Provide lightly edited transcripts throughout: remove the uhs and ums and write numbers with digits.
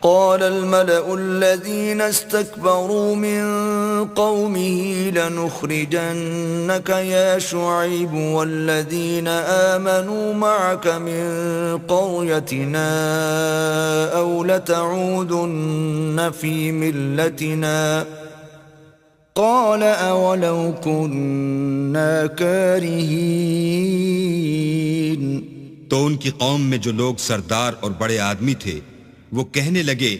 قال الملأ الذين استكبروا من قومه لنخرجنك يا شعيب والذين آمنوا معك من قريتنا أو لتعودن في ملتنا قال أولو كنا كارهين. تو ان کی قوم میں جو لوگ سردار اور بڑے آدمی تھے وہ کہنے لگے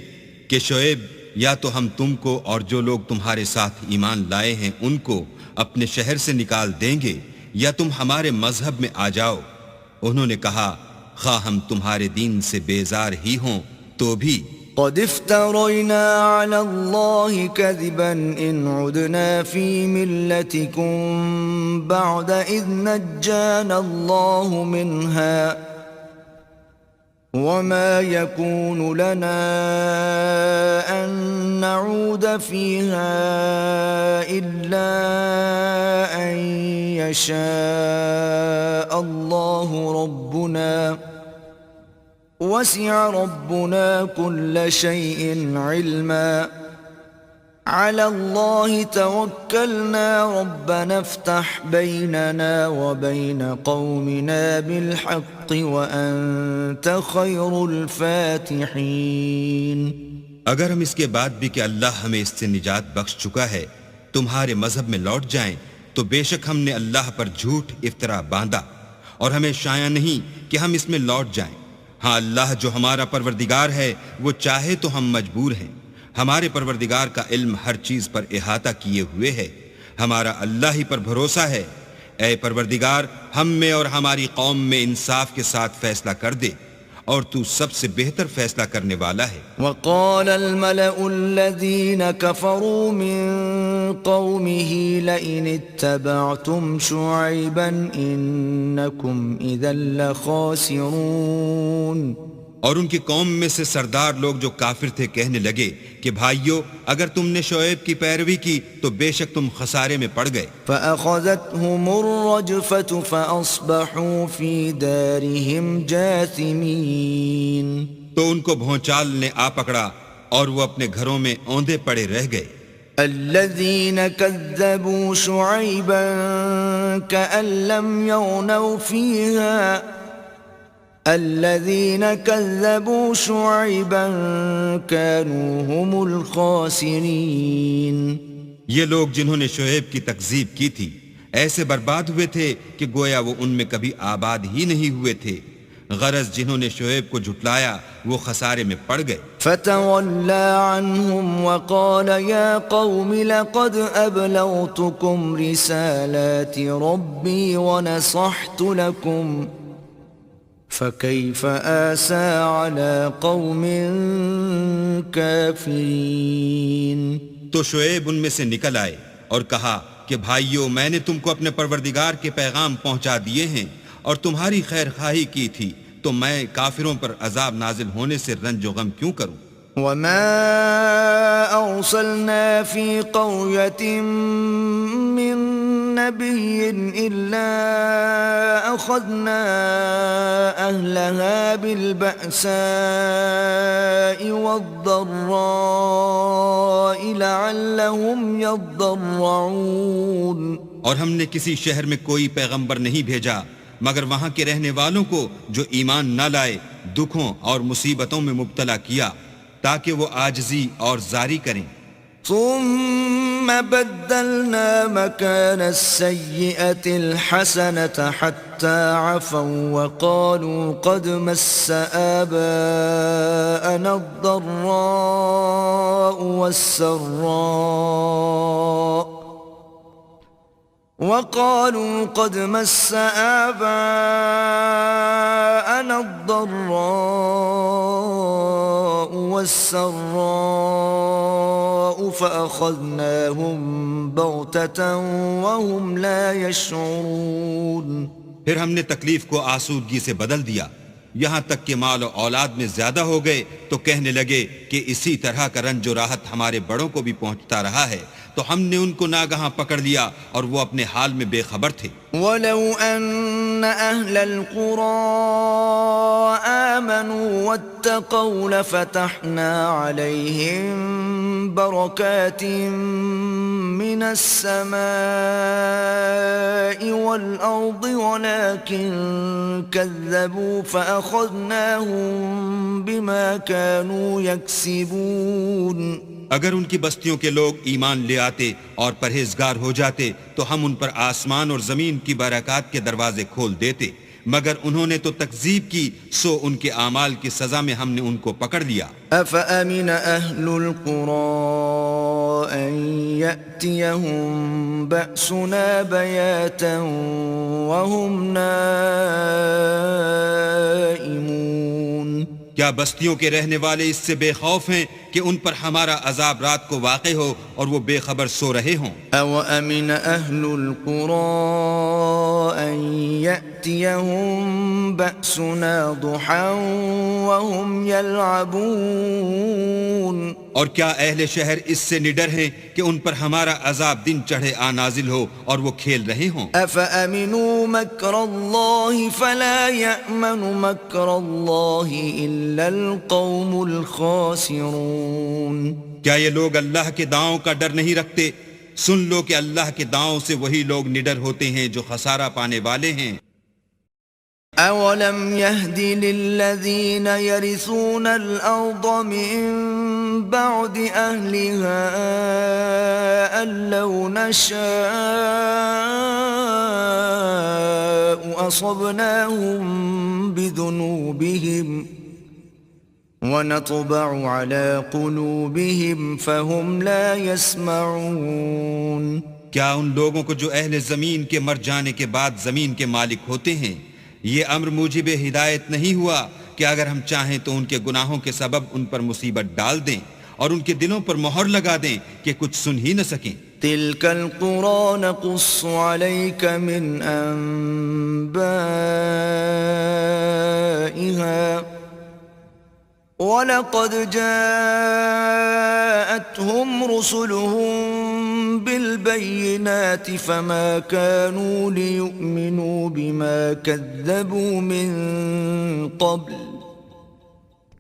کہ شعیب یا تو ہم تم کو اور جو لوگ تمہارے ساتھ ایمان لائے ہیں ان کو اپنے شہر سے نکال دیں گے یا تم ہمارے مذہب میں آ جاؤ. انہوں نے کہا خواہ ہم تمہارے دین سے بیزار ہی ہوں تو بھی قد افترينا على الله كذبا إن عدنا في ملتكم بعد إذ نجانا الله منها وما يكون لنا أن نعود فيها إلا أن يشاء الله ربنا وسع ربنا كل شيء علما على الله توكلنا ربنا افتح بيننا وبين قومنا بالحق وأنت خير الفاتحين. اگر ہم اس کے بعد بھی کہ اللہ ہمیں اس سے نجات بخش چکا ہے تمہارے مذہب میں لوٹ جائیں تو بے شک ہم نے اللہ پر جھوٹ افطرا باندھا اور ہمیں شایع نہیں کہ ہم اس میں لوٹ جائیں. ہاں اللہ جو ہمارا پروردگار ہے وہ چاہے تو ہم مجبور ہیں. ہمارے پروردگار کا علم ہر چیز پر احاطہ کیے ہوئے ہے. ہمارا اللہ ہی پر بھروسہ ہے. اے پروردگار ہم میں اور ہماری قوم میں انصاف کے ساتھ فیصلہ کر دے اور تو سب سے بہتر فیصلہ کرنے والا ہے. وقال الملأ الذين كفروا من قومه لئن اتبعتم شعيبا إنكم إذا لخاسرون. اور ان کی قوم میں سے سردار لوگ جو کافر تھے کہنے لگے کہ بھائیو اگر تم نے شعیب کی پیروی کی تو بے شک تم خسارے میں پڑ گئے. فأخذتهم الرجفة فأصبحوا في دارهم جاثمين. تو ان کو بھونچال نے آ پکڑا اور وہ اپنے گھروں میں اوندے پڑے رہ گئے. الذين كذبوا شعيبا كأن لم يغنوا فيها الذين كذبوا شعيبا كانوا هم الخاسرين. یہ لوگ جنہوں نے شعیب کی تکذیب کی تھی ایسے برباد ہوئے تھے کہ گویا وہ ان میں کبھی آباد ہی نہیں ہوئے تھے. غرض جنہوں نے شعیب کو جھٹلایا وہ خسارے میں پڑ گئے. فتولى عنهم وقال يا قوم لقد أبلغتكم رسالات ربي ونصحت لكم فكيف آسى على قوم كافرين. تو شعیب ان میں سے نکل آئے اور کہا کہ بھائیو میں نے تم کو اپنے پروردگار کے پیغام پہنچا دیے ہیں اور تمہاری خیر خواہی کی تھی تو میں کافروں پر عذاب نازل ہونے سے رنج و غم کیوں کروں. وما أرسلنا في قرية من نبي إلا أخذنا أهلها بالبأساء والضراء لعلهم يضرعون. اور ہم نے کسی شہر میں کوئی پیغمبر نہیں بھیجا مگر وہاں کے رہنے والوں کو جو ایمان نہ لائے دکھوں اور مصیبتوں میں مبتلا کیا تاکہ وہ عاجزی اور زاری کریں. ثم بدلنا مكان السيئة الحسنة حتى عفوا وقالوا قد مس آباءنا الضراء والسراء وقالوا قد مس آباءنا الضراء والسراء فأخذناهم بغتة وهم لا يشعرون. پھر ہم نے تکلیف کو آسودگی سے بدل دیا یہاں تک کہ مال و اولاد میں زیادہ ہو گئے تو کہنے لگے کہ اسی طرح کا رنج و راحت ہمارے بڑوں کو بھی پہنچتا رہا ہے تو ہم نے ان کو ناگہاں پکڑ لیا اور وہ اپنے حال میں بے خبر تھے. ولو أن أهل القرى آمنوا واتقوا لفتحنا عليهم بركات من السماء والأرض ولكن كذبوا فأخذناهم بما كانوا يكسبون. اگر ان کی بستیوں کے لوگ ایمان لے آتے اور پرہیزگار ہو جاتے تو ہم ان پر آسمان اور زمین کی برکات کے دروازے کھول دیتے، مگر انہوں نے تو تکذیب کی، سو ان کے اعمال کی سزا میں ہم نے ان کو پکڑ لیا. أفأمن أهل القرى أن يأتيهم بأسنا بياتا وهم نائمون. کیا بستیوں کے رہنے والے اس سے بے خوف ہیں کہ ان پر ہمارا عذاب رات کو واقع ہو اور وہ بے خبر سو رہے ہوں؟ أَوَأَمِنَ أَهْلُ الْقُرَىٰ أَن يَأْتِيَهُم بَأْسُنَا ضُحًى وَهُمْ يَلْعَبُونَ. اور کیا اہل شہر اس سے نڈر ہیں کہ ان پر ہمارا عذاب دن چڑھے آ نازل ہو اور وہ کھیل رہے ہوں؟ أَفَأَمِنُوا مَكْرَ اللَّهِ فَلَا يَأْمَنُ مَكْرَ اللَّهِ إِلَّا الْقَوْمُ الْخَاسِرُونَ. کیا یہ لوگ اللہ کے داؤں کا ڈر نہیں رکھتے؟ سن لو کہ اللہ کے داؤں سے وہی لوگ نڈر ہوتے ہیں جو خسارہ پانے والے ہیں. أَوَلَمْ يَهْدِ لِلَّذِينَ يَرِثُونَ الْأَرْضَ مِن بَعْدِ أَهْلِهَا أَن لَّوْ نَشَاءُ أَصَبْنَاهُم بِذُنُوبِهِمْ وَنَطْبَعُ عَلَى قُلُوبِهِمْ فَهُمْ لَا يَسْمَعُونَ. کیا ان لوگوں کو جو اہل زمین کے مر جانے کے بعد زمین کے مالک ہوتے ہیں یہ امر موجب ہدایت نہیں ہوا کہ اگر ہم چاہیں تو ان کے گناہوں کے سبب ان پر مصیبت ڈال دیں اور ان کے دلوں پر مہر لگا دیں کہ کچھ سن ہی نہ سکیں؟ تِلْكَ الْقُرَىٰ نَقُصُّ عَلَيْكَ مِنْ أَنبَائِهَا وَلَقَدْ جَاءَتْهُمْ رُسُلُهُم بِالْبَيِّنَاتِ فَمَا كَانُوا لِيُؤْمِنُوا بِمَا كَذَّبُوا مِن قَبْلُ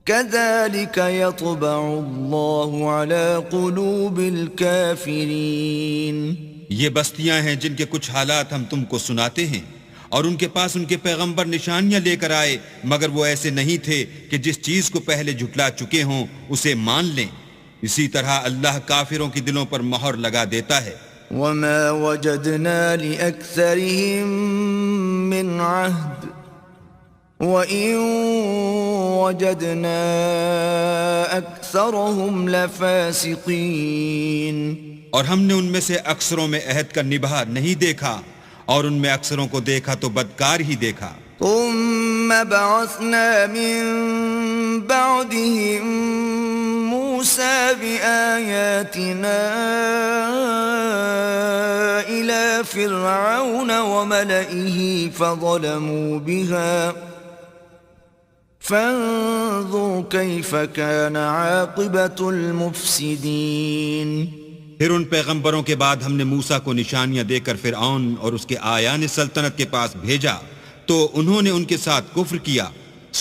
كَذَلِكَ يَطْبَعُ اللَّهُ عَلَى قُلُوبِ الْكَافِرِينَ. یہ بستیاں ہیں جن کے کچھ حالات ہم تم کو سناتے ہیں، اور ان کے پاس ان کے پیغمبر نشانیاں لے کر آئے، مگر وہ ایسے نہیں تھے کہ جس چیز کو پہلے جھٹلا چکے ہوں اسے مان لیں. اسی طرح اللہ کافروں کی دلوں پر مہر لگا دیتا ہے. وَمَا وَجَدْنَا لِأَكْثَرِهِم مِّنْ عَهْدٍ وَإِن وَجَدْنَا أَكْثَرَهُمْ لَفَاسِقِينَ. اور ہم نے ان میں سے اکثروں میں عہد کا نبھا نہیں دیکھا، اور ان میں اکثروں کو دیکھا تو بدکار ہی دیکھا. ثُمَّ بَعَثْنَا مِن بَعْدِهِم مُوسَىٰ بِآيَاتِنَا إِلَىٰ فِرْعَوْنَ وَمَلَئِهِ فَظَلَمُوا بِهَا فَانظُرْ كَيْفَ كَانَ عَاقِبَةُ الْمُفْسِدِينَ. پھر ان پیغمبروں کے بعد ہم نے موسیٰ کو نشانیاں دے کر فرعون اور اس کے آیان سلطنت کے پاس بھیجا تو انہوں نے ان کے ساتھ کفر کیا،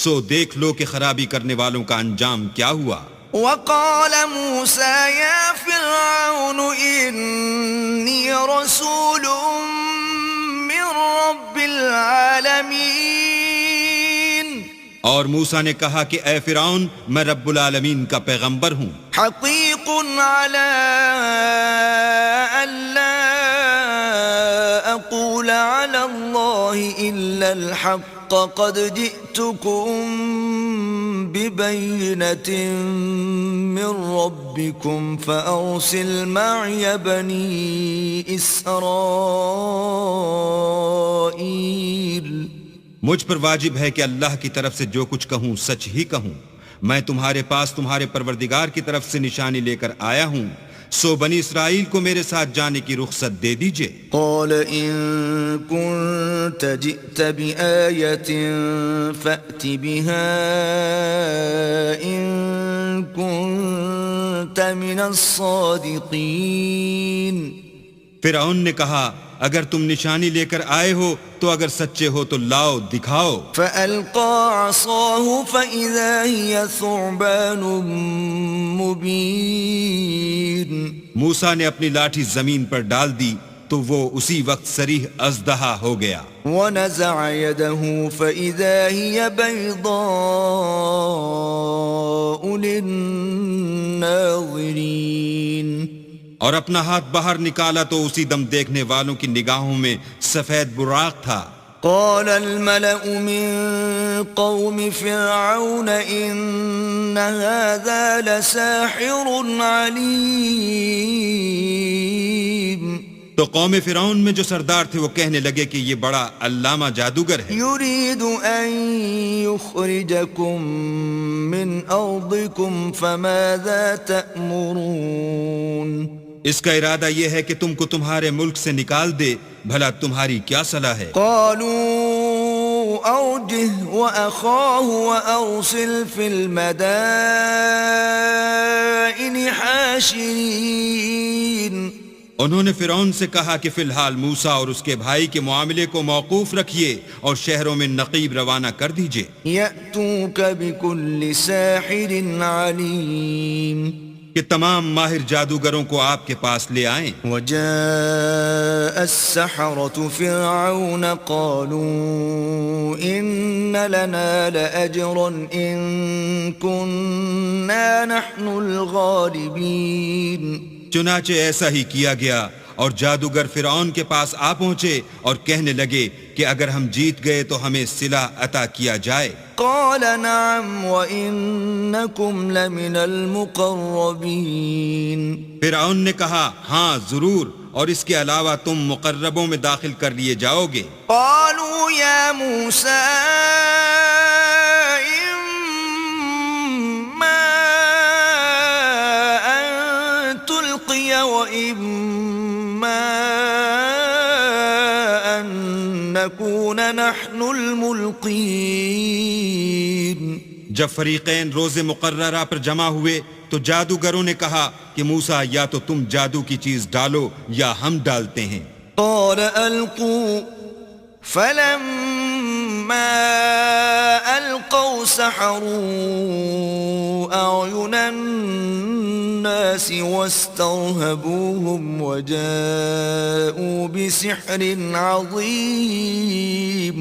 سو دیکھ لو کہ خرابی کرنے والوں کا انجام کیا ہوا. وقال موسى يا فرعون إني رسول من رب العالمين. اور موسیٰ نے کہا کہ اے فرعون میں رب العالمین کا پیغمبر ہوں. حقيق على ألا أقول على الله إلا الحق قد جئتكم ببينة من ربكم فأرسل معي بني إسرائيل. مجھ پر واجب ہے کہ اللہ کی طرف سے جو کچھ کہوں سچ ہی کہوں. میں تمہارے پاس تمہارے پروردگار کی طرف سے نشانی لے کر آیا ہوں، سو بنی اسرائیل کو میرے ساتھ جانے کی رخصت دے دیجئے. قال إن كنت جئت بآية فأت بها إن كنت من الصادقين. فرعون نے کہا اگر تم نشانی لے کر آئے ہو تو اگر سچے ہو تو لاؤ دکھاؤ. فألقى عصاه فإذا هي ثعبان مبين. موسیٰ نے اپنی لاٹھی زمین پر ڈال دی تو وہ اسی وقت صریح اژدہا ہو گیا. ونزع يده فإذا هي بيضاء للناظرين. اور اپنا ہاتھ باہر نکالا تو اسی دم دیکھنے والوں کی نگاہوں میں سفید براق تھا. قال الملأ من قوم فرعون إن هذا لساحر عليم. تو قوم فرعون میں جو سردار تھے وہ کہنے لگے کہ یہ بڑا علامہ جادوگر ہے. يريد أن يخرجكم من أرضكم فماذا تأمرون. اس کا ارادہ یہ ہے کہ تم کو تمہارے ملک سے نکال دے، بھلا تمہاری کیا صلاح ہے؟ قالوا أرجه وأخاه وأرسل في المدائن حاشرين. انہوں نے فرعون سے کہا کہ فی الحال موسیٰ اور اس کے بھائی کے معاملے کو موقوف رکھیے اور شہروں میں نقیب روانہ کر دیجئے. يأتوك بكل ساحر عليم. کہ تمام ماہر جادوگروں کو آپ کے پاس لے آئیں. وجاء السحرة فرعون قالوا إن لنا لأجرا إن كنا نحن الغالبين. چنانچہ ایسا ہی کیا گیا اور جادوگر فرعون کے پاس آ پہنچے اور کہنے لگے کہ اگر ہم جیت گئے تو ہمیں صلہ عطا کیا جائے. قال نعم وإنكم لمن المقربين. فرعون نے کہا ہاں ضرور، اور اس کے علاوہ تم مقربوں میں داخل کر لیے جاؤ گے. قالوا يا موسى إما أن تلقي وإما أن نكون نحن الملقين. جب فریقین روز مقررہ پر جمع ہوئے تو جادوگروں نے کہا کہ موسیٰ یا تو تم جادو کی چیز ڈالو یا ہم ڈالتے ہیں. قال ألقوا فلما ألقوا سحروا أعين الناس واسترهبوهم وجاءوا بسحر عظيم.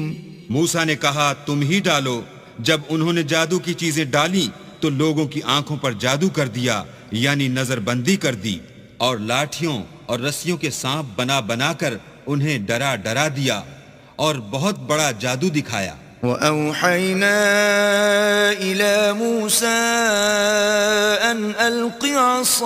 موسیٰ نے کہا تم ہی ڈالو. جب انہوں نے جادو کی چیزیں ڈالی تو لوگوں کی آنکھوں پر جادو کر دیا، یعنی نظر بندی کر دی، اور لاٹھیوں اور رسیوں کے سانپ بنا بنا کر انہیں ڈرا ڈرا دیا اور بہت بڑا جادو دکھایا. وأوحينا إلى موسى أن ألق عصاك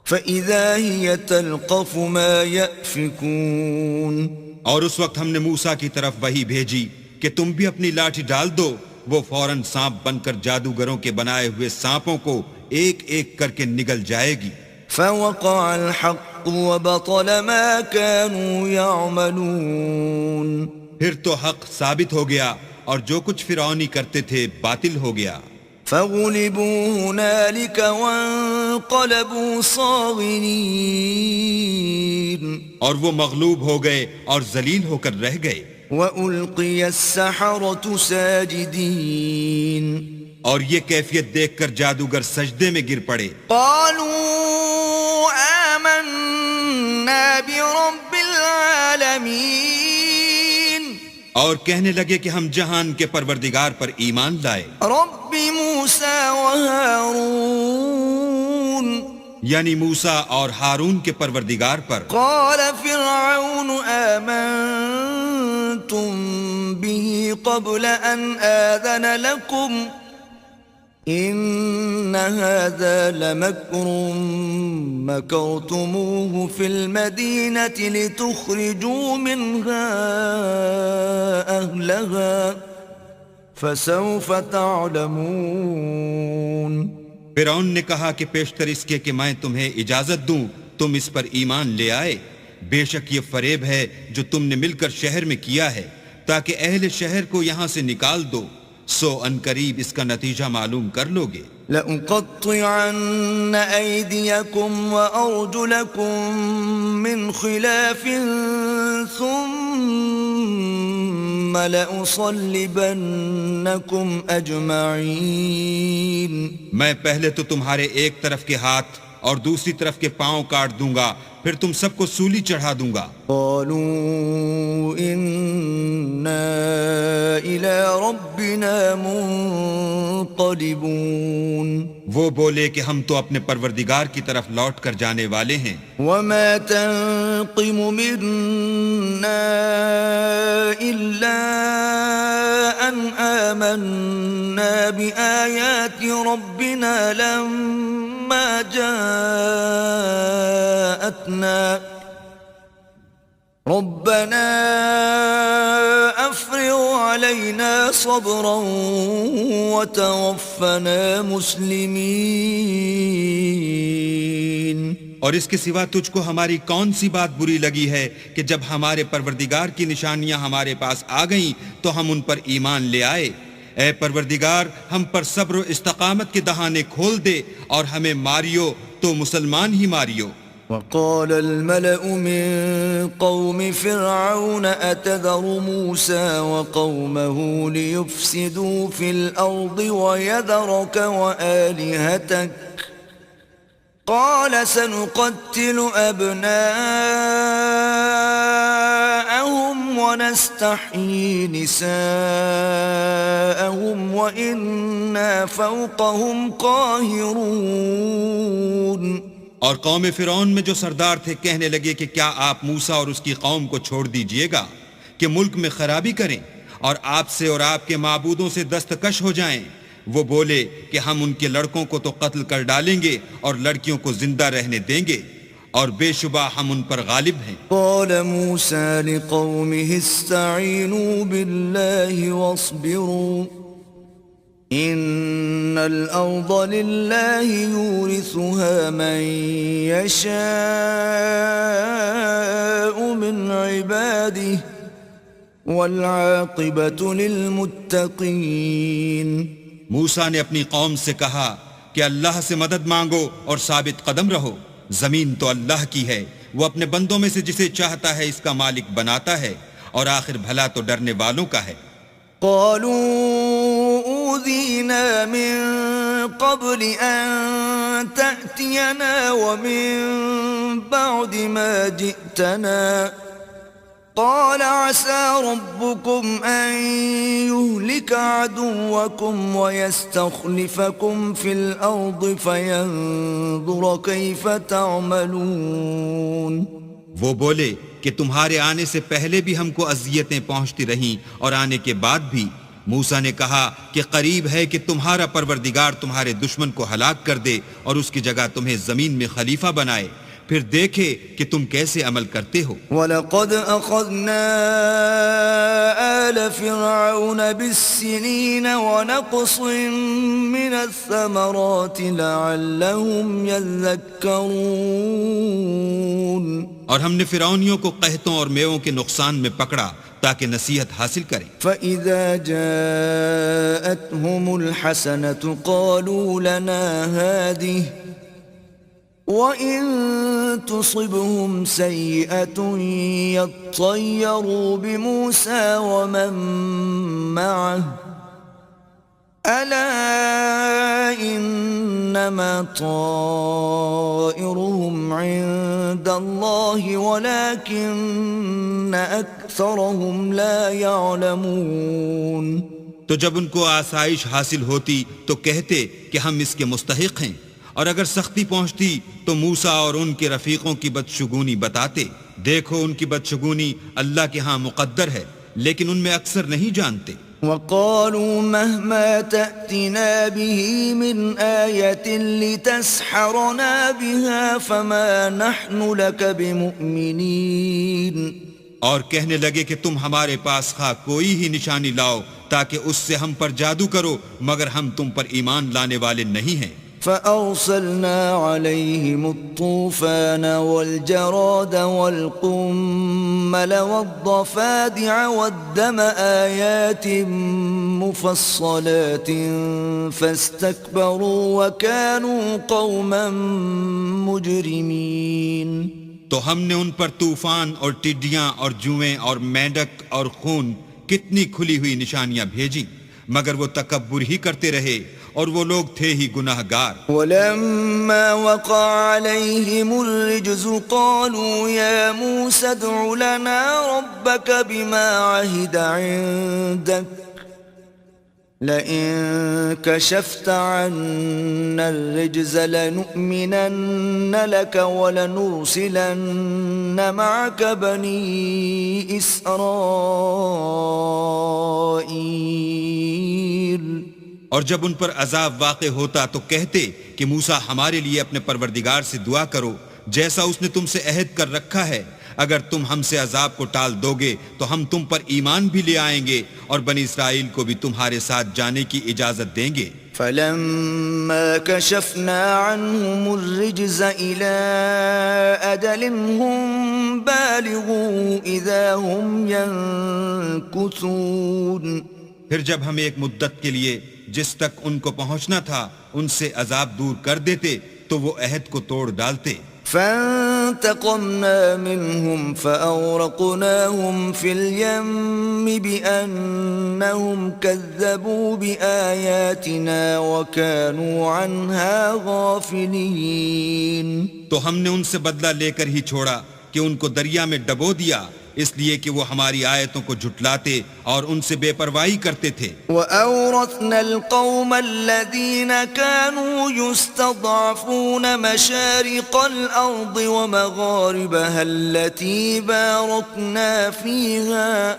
فإذا هي تلقف ما يأفكون. اور اس وقت ہم نے موسیٰ کی طرف وحی بھیجی کہ تم بھی اپنی لاٹھی ڈال دو. وہ فوراً سانپ بن کر جادوگروں کے بنائے ہوئے سانپوں کو ایک ایک کر کے نگل جائے گی. فوقع الحق وبطل ما كانوا يعملون. پھر تو حق ثابت ہو گیا اور جو کچھ فرعونی کرتے تھے باطل ہو گیا. فغلبوا هنالك وانقلبوا صاغرين. اور وہ مغلوب ہو گئے اور ذلیل ہو کر رہ گئے. وألقي السحرة ساجدين. اور یہ کیفیت دیکھ کر جادوگر سجدے میں گر پڑے. قالوا آمنا برب العالمين. اور کہنے لگے کہ ہم جہان کے پروردگار پر ایمان لائے. رب موسى وهارون. یعنی موسیٰ اور ہارون کے پروردگار پر. قال فرعون آمنتم به قبل أن آذن لكم إن هذا لمكر مكرتموه في المدينة لتخرجوا منها أهلها فسوف تعلمون. فرعون نے کہا کہ پیشتر اس کے کہ میں تمہیں اجازت دوں تم اس پر ایمان لے آئے. بے شک یہ فریب ہے جو تم نے مل کر شہر میں کیا ہے تاکہ اہل شہر کو یہاں سے نکال دو. سو ان قریب اس کا نتیجہ معلوم کر لوگے۔ لأقطعن أيديكم وأرجلكم من خلاف ثم لأصلبنكم أجمعين۔ میں پہلے تو تمہارے ایک طرف کے ہاتھ اور دوسری طرف کے پاؤں کاٹ دوں گا، پھر تم سب کو سولی چڑھا دوں گا۔ قالوا إنا إلى ربنا منقلبون۔ وہ بولے کہ ہم تو اپنے پروردگار کی طرف لوٹ کر جانے والے ہیں۔ وما تنقم منا إلا أن آمنا بآيات ربنا لما جاءتنا ربنا أفرغ علينا صبرا وتوفنا مسلمين۔ اور اس کے سوا تجھ کو ہماری کون سی بات بری لگی ہے کہ جب ہمارے پروردگار کی نشانیاں ہمارے پاس آ گئیں تو ہم ان پر ایمان لے آئے۔ اے پروردگار، ہم پر صبر و استقامت کے دہانے کھول دے اور ہمیں ماریو تو مسلمان ہی ماریو۔ وقال الملأ من قوم فرعون أتذر موسى وقومه ليفسدوا في الأرض ويذرك وآلهتك قال سنقتل أبناءهم ونستحيي نساءهم وإنا فوقهم قاهرون۔ اور قوم فرعون میں جو سردار تھے کہنے لگے کہ کیا آپ موسیٰ اور اس کی قوم کو چھوڑ دیجئے گا کہ ملک میں خرابی کریں اور آپ سے اور آپ کے معبودوں سے دستکش ہو جائیں؟ وہ بولے کہ ہم ان کے لڑکوں کو تو قتل کر ڈالیں گے اور لڑکیوں کو زندہ رہنے دیں گے، اور بے شبہ ہم ان پر غالب ہیں۔ قال موسى لقومه استعينوا بالله واصبروا إن الأرض لله يورثها من يشاء من عباده والعاقبة للمتقين۔ موسیٰ نے اپنی قوم سے کہا کہ اللہ سے مدد مانگو اور ثابت قدم رہو، زمین تو اللہ کی ہے، وہ اپنے بندوں میں سے جسے چاہتا ہے اس کا مالک بناتا ہے، اور آخر بھلا تو ڈرنے والوں کا ہے۔ قالوا أوذينا من قبل أن تأتينا ومن بعد ما جئتنا قال عسى ربكم أن يهلك عدوكم ويستخلفكم في الأرض فينظر كيف تعملون۔ وہ بولے کہ تمہارے آنے سے پہلے بھی ہم کو اذیتیں پہنچتی رہیں اور آنے کے بعد بھی۔ موسیٰ نے کہا کہ قریب ہے کہ تمہارا پروردگار تمہارے دشمن کو ہلاک کر دے اور اس کی جگہ تمہیں زمین میں خلیفہ بنائے، پھر دیکھے کہ تم کیسے عمل کرتے ہو۔ وَلَقَدْ أَخَذْنَا آلَ فِرْعَوْنَ بِالسِّنِينَ وَنَقْصٍ مِّنَ الثَّمَرَاتِ لَعَلَّهُمْ يَذَّكَّرُونَ۔ اور ہم نے فرعونیوں کو قحطوں اور میووں کے نقصان میں پکڑا تاکہ نصیحت حاصل کریں۔ فَإِذَا جَاءَتْهُمُ الْحَسَنَةُ قَالُوا لَنَا هَٰذِهِ وَإِن تُصِبْهُمْ سَيِّئَةٌ يَطَّيَّرُوا بِمُوسَىٰ وَمَن مَّعَهُ أَلَا إِنَّمَا طَائِرُهُمْ عِندَ اللَّهِ وَلَٰكِنَّ أَكْثَرَهُمْ لَا يَعْلَمُونَ۔ تو جب ان کو آسائش حاصل ہوتی تو کہتے کہ ہم اس کے مستحق ہیں، اور اگر سختی پہنچتی تو موسیٰ اور ان کے رفیقوں کی بدشگونی بتاتے۔ دیکھو ان کی بدشگونی اللہ کے ہاں مقدر ہے، لیکن ان میں اکثر نہیں جانتے۔ وَقَالُوا مَهْمَا تَأْتِنَا بِهِ مِنْ آيَةٍ لِتَسْحَرَنَا بِهَا فَمَا نَحْنُ لَكَ بِمُؤْمِنِينَ۔ اور کہنے لگے کہ تم ہمارے پاس خواہ کوئی ہی نشانی لاؤ تاکہ اس سے ہم پر جادو کرو، مگر ہم تم پر ایمان لانے والے نہیں ہیں۔ فَأَرْسَلْنَا عَلَيْهِمُ الطُّوفَانَ وَالْجَرَادَ وَالْقُمَّلَ وَالضَّفَادِعَ وَالدَّمَ آيَاتٍ مفصلات فاستكبروا وكانوا قوما مجرمين. تو ہم نے ان پر طوفان اور ٹڈیاں اور جوئیں اور مینڈک اور خون کتنی کھلی ہوئی نشانیاں بھیجی، مگر وہ تکبر ہی کرتے رہے اور وہ لوگ تھے ہی گناہ گار. ولما وقع عليهم الرجز قالوا يا موسى ادع لنا ربك بما عهد عندك لئن كشفت عنا الرجز لنؤمنن لك ولنرسلن معك بني إسرائيل. اور جب ان پر عذاب واقع ہوتا تو کہتے کہ موسیٰ ہمارے لیے اپنے پروردگار سے دعا کرو جیسا اس نے تم سے عہد کر رکھا ہے، اگر تم ہم سے عذاب کو ٹال دو گے تو ہم تم پر ایمان بھی لے آئیں گے اور بنی اسرائیل کو بھی تمہارے ساتھ جانے کی اجازت دیں گے. فلما كشفنا عنهم الرجز إلى أجل هم بالغوا إذا هم ينكثون. پھر جب ہم ایک مدت کے لیے جس تک ان کو پہنچنا تھا ان سے عذاب دور کر دیتے تو وہ عہد کو توڑ ڈالتے. فانتقمنا منهم فأغرقناهم في اليم بأنهم كذبوا بآياتنا وكانوا عنها غافلين. تو ہم نے ان سے بدلہ لے کر ہی چھوڑا کہ ان کو دریا میں ڈبو دیا اس لیے کہ وہ ہماری آیتوں کو جھٹلاتے اور ان سے بے پرواہی کرتے تھے. وَأَوْرَثْنَا الْقَوْمَ الَّذِينَ كَانُوا يُسْتَضْعَفُونَ مَشَارِقَ الْأَرْضِ وَمَغَارِبَهَا الَّتِي بَارَكْنَا فِيهَا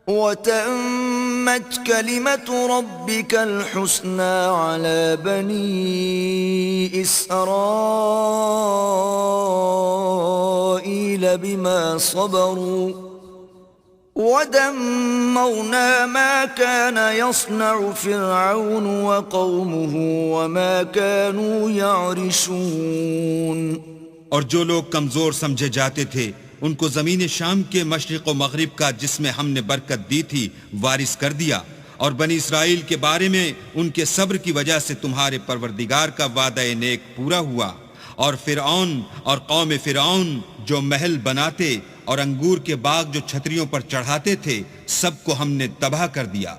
وَتَمَّتْ كَلِمَةُ رَبِّكَ الْحُسْنَى عَلَى بَنِي إِسْرَائِيلَ بِمَا صَبَرُوا وَدَمَّرْنَا مَا كَانَ يَصْنَعُ فِرْعَوْنُ وَقَوْمُهُ وَمَا كَانُوا يَعْرِشُونَ. اور جو لوگ کمزور سمجھے جاتے تھے ان کو زمین شام کے مشرق و مغرب کا جس میں ہم نے برکت دی تھی وارث کر دیا، اور بنی اسرائیل کے بارے میں ان کے صبر کی وجہ سے تمہارے پروردگار کا وعدہ نیک پورا ہوا، اور فرعون اور قوم فرعون جو محل بناتے اور انگور کے باغ جو چھتریوں پر چڑھاتے تھے سب کو ہم نے تباہ کر دیا.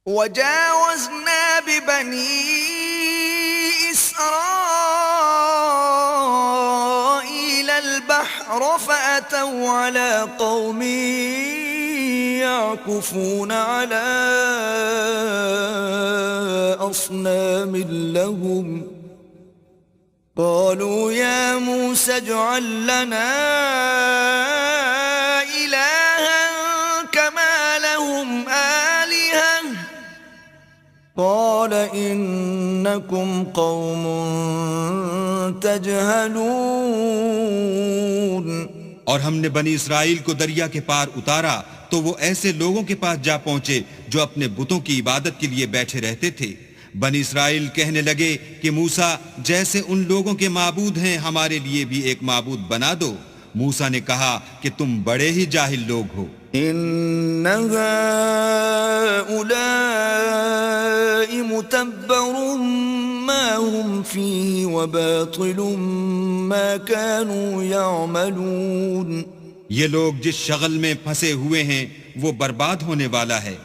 وَجَاوَزْنَا بِبَنِي إِسْرَائِيلَ الْبَحْرَ فَأَتَوْا عَلَى قَوْمٍ يَعْكُفُونَ عَلَى أَصْنَامٍ لَهُمْ قالوا يا موسى اجعل لنا إلها كما لهم آلهة قال إنكم قوم تجهلون. اور ہم نے بنی اسرائیل کو دریا کے پار اتارا تو وہ ایسے لوگوں کے پاس جا پہنچے جو اپنے بتوں کی عبادت کے لیے بیٹھے رہتے تھے. بنی اسرائیل کہنے لگے کہ موسیٰ جیسے ان لوگوں کے معبود ہیں ہمارے لیے بھی ایک معبود بنا دو. موسیٰ نے کہا کہ تم بڑے ہی جاہل لوگ ہو. ان هؤلاء متبر ما هم فيه وباطل ما كانوا يعملون. یہ لوگ جس شغل میں پھنسے ہوئے ہیں وہ برباد ہونے والا ہے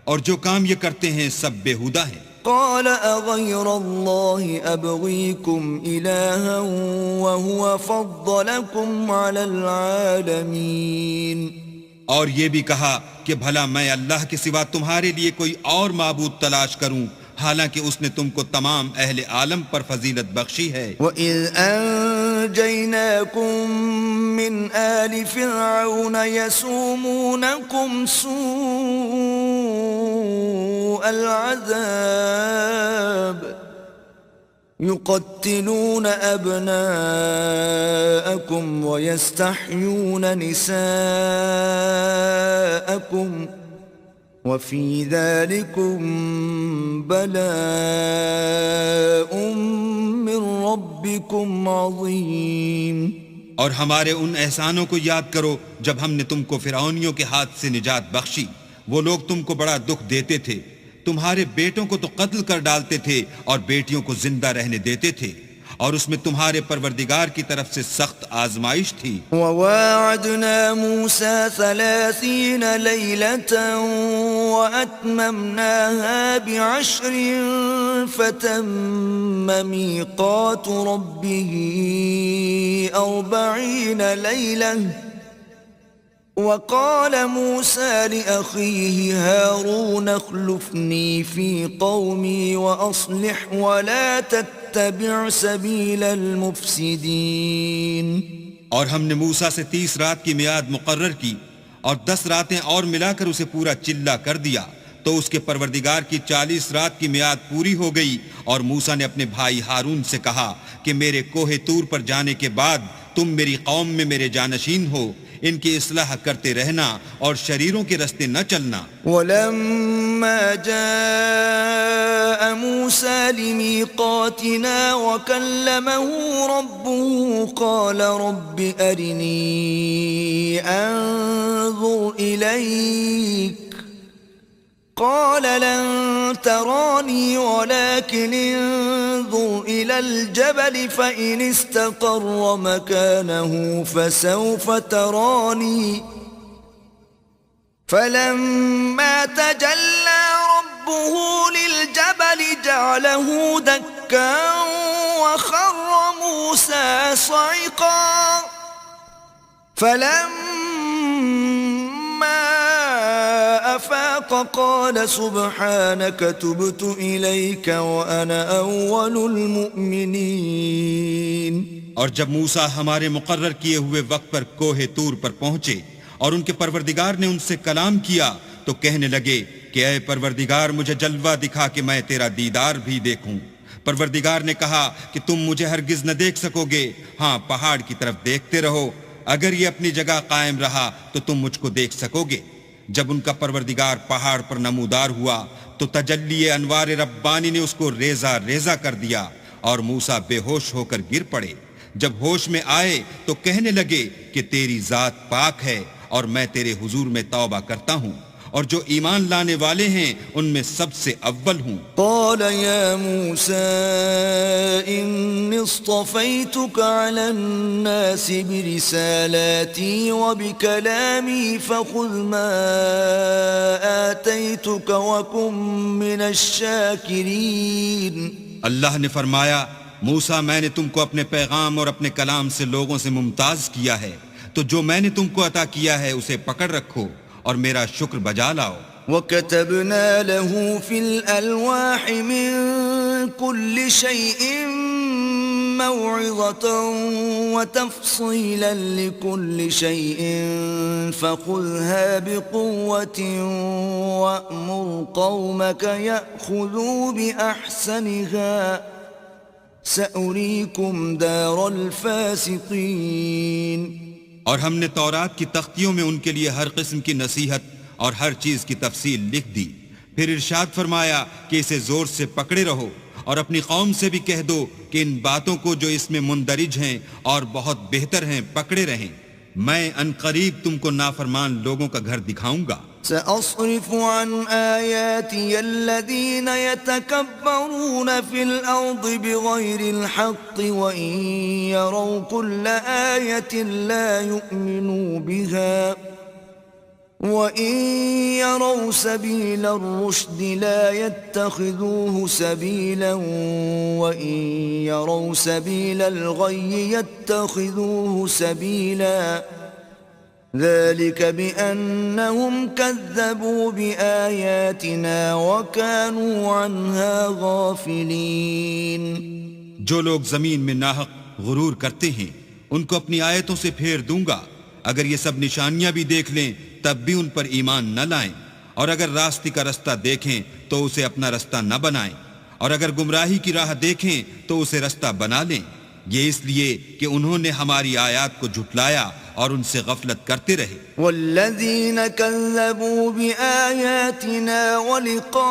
اور جو کام یہ کرتے ہیں سب بیہودہ ہیں. قال اغير الله ابغيكم الها وهو فضلكم على العالمين. اور یہ بھی کہا کہ بھلا میں اللہ کے سوا تمہارے لیے کوئی اور معبود تلاش کروں حالانکہ اس نے تم کو تمام اہل عالم پر فضیلت بخشی ہے. وَإِذْ أَنْجَيْنَاكُمْ مِنْ آلِ فِرْعَوْنَ يَسُومُونَكُمْ سُوءَ الْعَذَابِ يُقَتِّلُونَ أَبْنَاءَكُمْ وَيَسْتَحْيُونَ نِسَاءَكُمْ وَفِي ذَلِكُمْ بَلَاءٌ مِّن رَبِّكُمْ عَظِيمٌ. اور ہمارے ان احسانوں کو یاد کرو جب ہم نے تم کو فرعونیوں کے ہاتھ سے نجات بخشی. وہ لوگ تم کو بڑا دکھ دیتے تھے، تمہارے بیٹوں کو تو قتل کر ڈالتے تھے اور بیٹیوں کو زندہ رہنے دیتے تھے، اور اس میں تمہارے پروردگار کی طرف سے سخت آزمائش تھی۔ وواعدنا موسى 30 ليلة وأتممناها ب10 فتم ميقات ربه 40 ليلة وقال موسى لأخيه هارون اخلفني في قومي وأصلح ولا تتبع سبيل المفسدين۔ اور ہم نے موسیٰ سے 30 رات کی میعاد مقرر کی اور 10 راتیں اور ملا کر اسے پورا چلہ کر دیا، تو اس کے پروردگار کی 40 رات کی میعاد پوری ہو گئی، اور موسیٰ نے اپنے بھائی ہارون سے کہا کہ میرے کوہ طور پر جانے کے بعد تم میری قوم میں میرے جانشین ہو، ان کی اصلاح کرتے رہنا اور شریروں کے رستے نہ چلنا۔ ولما جاء موسى لميقاتنا وكلمه ربه قال رب أرني أنظر إليك قال لن تراني ولكن انظر إلى الجبل فإن استقر مكانه فسوف تراني فلما تجلى ربه للجبل جعله دكا وخر موسى صعقا فلما أفاق قال سبحانك تبت إليك وأنا أول المؤمنين۔ اور جب موسیٰ ہمارے مقرر کیے ہوئے وقت پر کوہ طور پر پہنچے اور ان کے پروردگار نے ان سے کلام کیا تو کہنے لگے کہ اے پروردگار مجھے جلوہ دکھا کہ میں تیرا دیدار بھی دیکھوں۔ پروردگار نے کہا کہ تم مجھے ہرگز نہ دیکھ سکو گے، ہاں پہاڑ کی طرف دیکھتے رہو، اگر یہ اپنی جگہ قائم رہا تو تم مجھ کو دیکھ سکو گے۔ جب ان کا پروردگار پہاڑ پر نمودار ہوا تو تجلی انوار ربانی نے اس کو ریزہ ریزہ کر دیا اور موسیٰ بے ہوش ہو کر گر پڑے۔ جب ہوش میں آئے تو کہنے لگے کہ تیری ذات پاک ہے اور میں تیرے حضور میں توبہ کرتا ہوں، اور جو ایمان لانے والے ہیں ان میں سب سے اول ہوں۔ قال يا موسى إني اصطفيتك على الناس برسالاتي وبكلامي فخذ ما آتيتك وكن من الشاكرين۔ اللہ نے فرمایا موسیٰ میں نے تم کو اپنے پیغام اور اپنے کلام سے لوگوں سے ممتاز کیا ہے، تو جو میں نے تم کو عطا کیا ہے اسے پکڑ رکھو اور میرا شکر بجا لاؤ۔ وَكَتَبْنَا لَهُ فِي الْأَلْوَاحِ مِنْ كُلِّ شَيْءٍ مَوْعِظَةً وَتَفْصِيلًا لِكُلِّ شَيْءٍ فَخُذْهَا بِقُوَّةٍ وَأْمُرْ قَوْمَكَ يَأْخُذُوا بِأَحْسَنِهَا سَأُرِيكُمْ دَارَ الْفَاسِقِينَ۔ اور ہم نے تورات کی تختیوں میں ان کے لیے ہر قسم کی نصیحت اور ہر چیز کی تفصیل لکھ دی، پھر ارشاد فرمایا کہ اسے زور سے پکڑے رہو اور اپنی قوم سے بھی کہہ دو کہ ان باتوں کو جو اس میں مندرج ہیں اور بہت بہتر ہیں پکڑے رہیں، میں ان قریب تم کو نافرمان لوگوں کا گھر دکھاؤں گا۔ سأصرف عن آياتي الذين يتكبرون في الأرض بغير الحق وإن يروا كل آية لا يؤمنوا بها وإن يروا سبيل الرشد لا يتخذوه سبيلا وإن يروا سبيل الغي يتخذوه سبيلا ذلك بأنهم كذبوا بآياتنا وكانوا عنها غافلين۔ جو لوگ زمین میں ناحق غرور کرتے ہیں ان کو اپنی آیتوں سے پھیر دوں گا، اگر یہ سب نشانیاں بھی دیکھ لیں تب بھی ان پر ایمان نہ لائیں، اور اگر راستے کا رستہ دیکھیں تو اسے اپنا رستہ نہ بنائیں، اور اگر گمراہی کی راہ دیکھیں تو اسے رستہ بنا لیں، یہ اس لیے کہ انہوں نے ہماری آیات کو جھٹلایا اور ان سے غفلت کرتے رہے۔ والذین کذبوا بآیاتنا ولقاء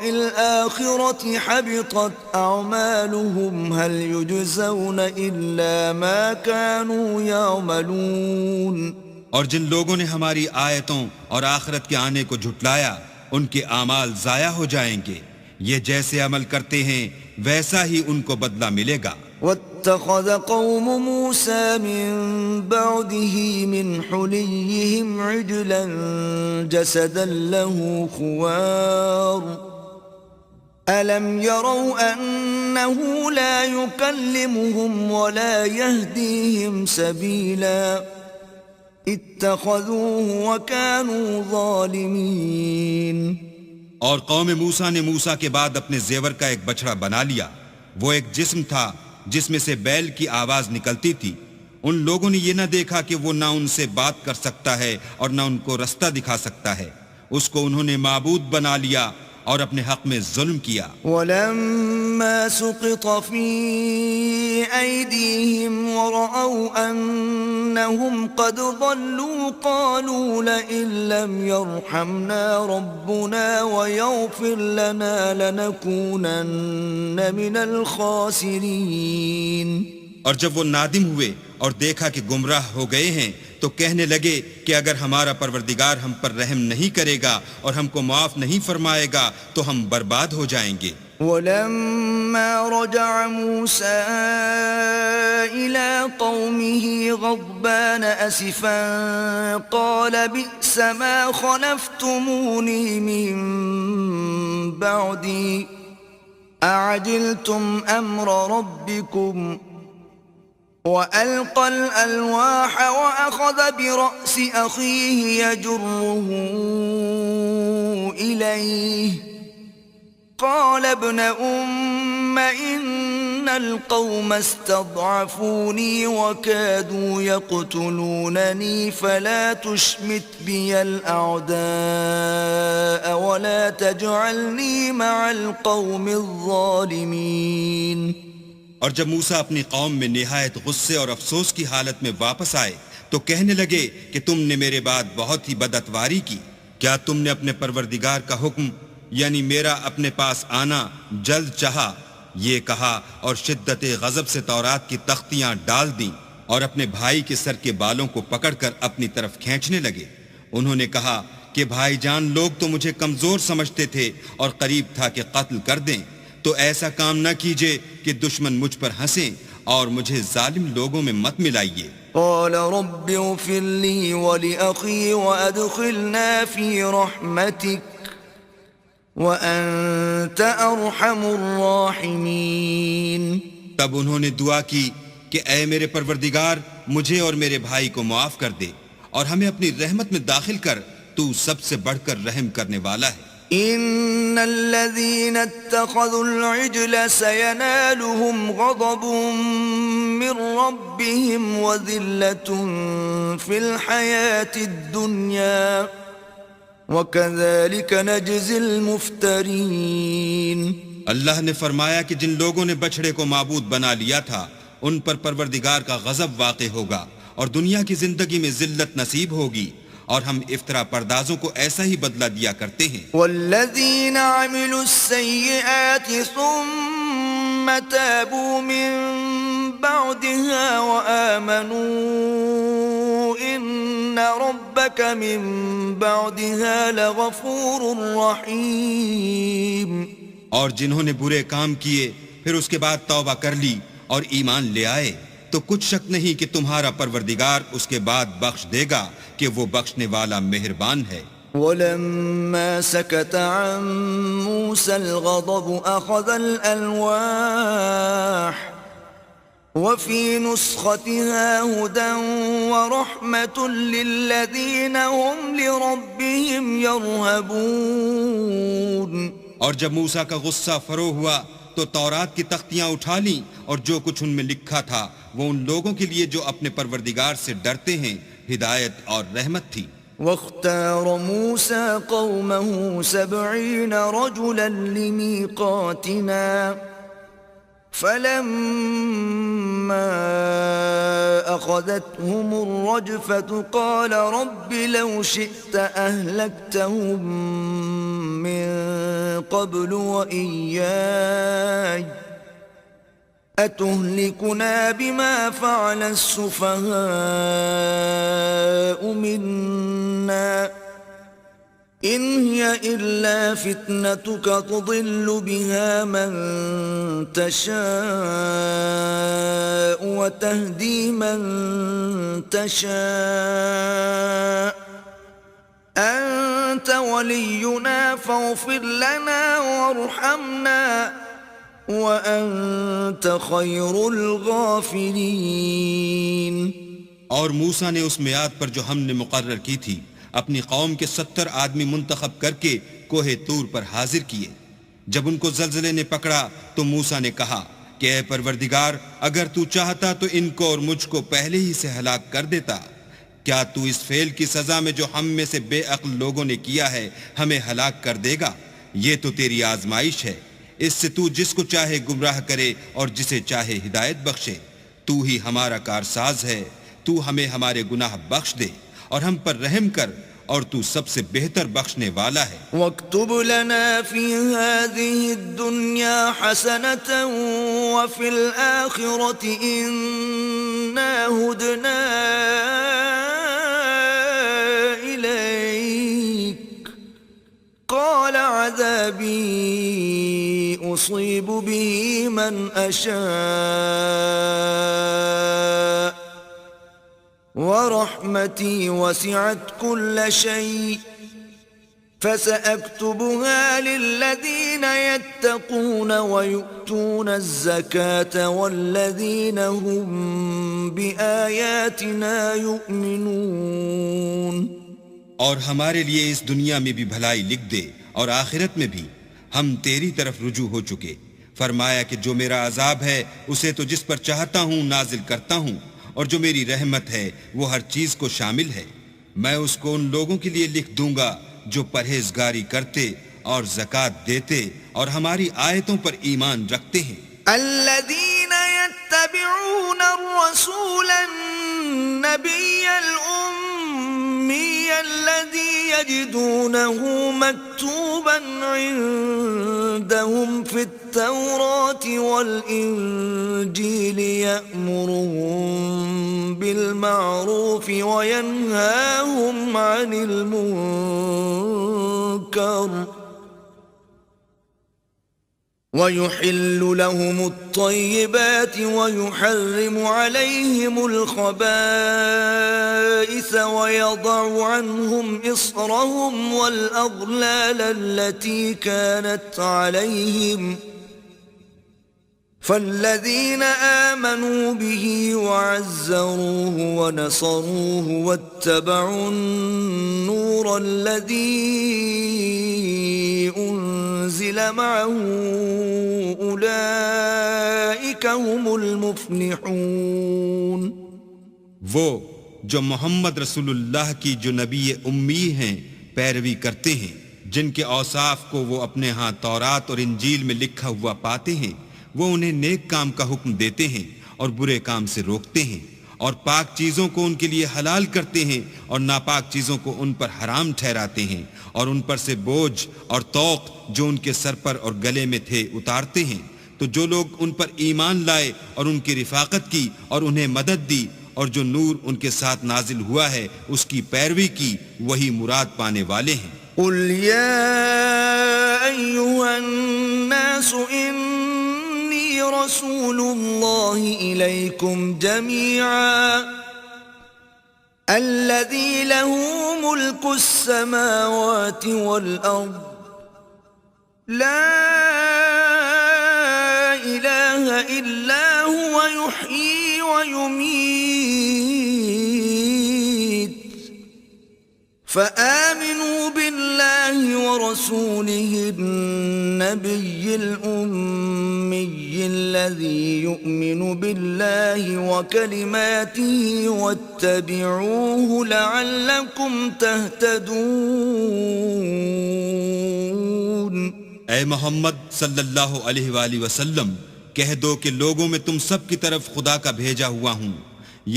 الآخرة حبطت أعمالهم هل يجزون إلا ما كانوا يعملون۔ اور جن لوگوں نے ہماری آیتوں اور آخرت کے آنے کو جھٹلایا ان کے اعمال ضائع ہو جائیں گے. یہ جیسے عمل کرتے ہیں ویسا ہی ان کو بدلہ ملے گا. واتخذ قوم موسى من بعده من حليهم عجلا جسدا له خوار ألم يروا أنه لا يكلمهم ولا يهديهم سبيلا اتخذوه وكانوا ظالمين. اور قوم موسیٰ نے موسیٰ کے بعد اپنے زیور کا ایک بچڑا بنا لیا. وہ ایک جسم تھا جس میں سے بیل کی آواز نکلتی تھی. ان لوگوں نے یہ نہ دیکھا کہ وہ نہ ان سے بات کر سکتا ہے اور نہ ان کو رستہ دکھا سکتا ہے. اس کو انہوں نے معبود بنا لیا اور اپنے حق میں ظلم کیا. ولما سقط في أيديهم ورأوا أنهم قد ضلوا قالوا لئن لم يرحمنا ربنا ويغفر لنا لنكونن من الخاسرين. اور جب وہ نادم ہوئے اور دیکھا کہ گمراہ ہو گئے ہیں تو کہنے لگے کہ اگر ہمارا پروردگار ہم پر رحم نہیں کرے گا اور ہم کو معاف نہیں فرمائے گا تو ہم برباد ہو جائیں گے. ولما رجع موسى إلى قومه غضبان أسفا قال بئس ما خلفتموني من بعدي أعجلتم أمر ربكم وألقى الألواح وأخذ برأس أخيه يجره إليه قال ابن أم إن القوم استضعفوني وكادوا يقتلونني فلا تشمت بي الأعداء ولا تجعلني مع القوم الظالمين. اور جب موسیٰ اپنی قوم میں نہایت غصے اور افسوس کی حالت میں واپس آئے تو کہنے لگے کہ تم نے میرے بعد بہت ہی بدعتواری کی. کیا تم نے اپنے پروردگار کا حکم یعنی میرا اپنے پاس آنا جلد چاہا؟ یہ کہا اور شدت غضب سے تورات کی تختیاں ڈال دیں اور اپنے بھائی کے سر کے بالوں کو پکڑ کر اپنی طرف کھینچنے لگے. انہوں نے کہا کہ بھائی جان لوگ تو مجھے کمزور سمجھتے تھے اور قریب تھا کہ قتل کر دیں. تو ایسا کام نہ کیجئے کہ دشمن مجھ پر ہنسیں اور مجھے ظالم لوگوں میں مت ملائیے. قال رب اغفر لي ولأخي وأدخلنا في رحمتك وأنت أرحم الراحمين. تب انہوں نے دعا کی کہ اے میرے پروردگار مجھے اور میرے بھائی کو معاف کر دے اور ہمیں اپنی رحمت میں داخل کر، تو سب سے بڑھ کر رحم کرنے والا ہے. إن الذين اتخذوا العجل سينالهم غضب من ربهم وذلة في الحياة الدنيا وكذلك نجزي المفترين. اللہ نے فرمایا کہ جن لوگوں نے بچڑے کو معبود بنا لیا تھا ان پر پروردگار کا غضب واقع ہوگا اور دنیا کی زندگی میں ذلت نصیب ہوگی، اور ہم افطرا پردازوں کو ایسا ہی بدلہ دیا کرتے ہیں. والذین عملوا السیئات ثم تابوا من بعدها وآمنوا ان ربک من بعدها لغفور رحیم. اور جنہوں نے برے کام کیے پھر اس کے بعد توبہ کر لی اور ایمان لے آئے تو کچھ شک نہیں کہ تمہارا پروردگار اس کے بعد بخش دے گا کہ وہ بخشنے والا مہربان ہے. ولما سكت عن موسى الغضب أخذ الألواح وفي نسختها هدى ورحمة للذين هم لربهم يرهبون. اور جب موسیٰ کا غصہ فرو ہوا تو تورات کی تختیاں اٹھا لیں اور جو کچھ ان میں لکھا تھا وہ ان لوگوں کے لیے جو اپنے پروردگار سے ڈرتے ہیں ہدایت اور رحمت تھی. واختار موسى قومه 70 رجلا لميقاتنا فلما أخذتهم الرجفة قال رب لو شئت أهلكتهم من قبل وإياي أتهلكنا بما فعل السفهاء منا إن هي إلا فتنتك تضل بها من تشاء وتهدي من تشاء أنت ولينا فاغفر لنا وارحمنا وأنت خير الغافرين. اور موسیٰ نے اس میعاد پر جو ہم نے مقرر کی تھی اپنی قوم کے 70 آدمی منتخب کر کے کوہ طور پر حاضر کیے. جب ان کو زلزلے نے پکڑا تو موسیٰ نے کہا کہ اے پروردگار اگر تو چاہتا تو ان کو اور مجھ کو پہلے ہی سے ہلاک کر دیتا. کیا تو اس فعل کی سزا میں جو ہم میں سے بے عقل لوگوں نے کیا ہے ہمیں ہلاک کر دے گا؟ یہ تو تیری آزمائش ہے. اس سے تو جس کو چاہے گمراہ کرے اور جسے چاہے ہدایت بخشے. تو ہی ہمارا کارساز ہے. تو ہمیں ہمارے گناہ بخش دے اور ہم پر رحم کر اور تو سب سے بہتر بخشنے والا ہے. واکتب لنا فی هذه الدنیا حسنة وفی الآخرة انا ہدنا الیک قال عذابی اصیب به من اشاء ورحمتي وسعت كل شيء فسأكتبها للذين يتقون ويؤتون الزكاة والذين هم بآياتنا يؤمنون. اور ہمارے لیے اس دنیا میں بھی بھلائی لکھ دے اور آخرت میں بھی. ہم تیری طرف رجوع ہو چکے. فرمایا کہ جو میرا عذاب ہے اسے تو جس پر چاہتا ہوں نازل کرتا ہوں اور جو میری رحمت ہے وہ ہر چیز کو شامل ہے. میں اس کو ان لوگوں کے لیے لکھ دوں گا جو پرہیزگاری کرتے اور زکوٰۃ دیتے اور ہماری آیتوں پر ایمان رکھتے ہیں. الذين يتبعون الرسول النبي الأمي الذي يجدونه مكتوبا عندهم في التوراة والإنجيل يأمرهم بالمعروف وينهاهم عن المنكر ويحل لهم الطيبات ويحرم عليهم الخبائث ويضع عنهم إصرهم والأغلال التي كانت عليهم فالذين آمنوا به وعزروه ونصروه واتبعوا النور الذي أنزل معه أولئك هم المفلحون. وہ جو محمد رسول اللہ کی جو نبی امی ہیں پیروی کرتے ہیں، جن کے اوصاف کو وہ اپنے ہاں تورات اور انجیل میں لکھا ہوا پاتے ہیں، وہ انہیں نیک کام کا حکم دیتے ہیں اور برے کام سے روکتے ہیں اور پاک چیزوں کو ان کے لیے حلال کرتے ہیں اور ناپاک چیزوں کو ان پر حرام ٹھہراتے ہیں اور ان پر سے بوجھ اور طوق جو ان کے سر پر اور گلے میں تھے اتارتے ہیں. تو جو لوگ ان پر ایمان لائے اور ان کی رفاقت کی اور انہیں مدد دی اور جو نور ان کے ساتھ نازل ہوا ہے اس کی پیروی کی، وہی مراد پانے والے ہیں. قل یا ایھا الناس انی رسول اللہ الیکم جمیعا الذی له ملک السماوات والارض لا الہ الا هو یحیی ویمیت فآمنوا بالله ورسوله النبي الأمي الذي يؤمن بالله وكلماته واتبعوه لعلكم تهتدون. اے محمد صلی اللہ علیہ وآلہ وسلم، کہہ دو کہ لوگوں میں تم سب کی طرف خدا کا بھیجا ہوا ہوں،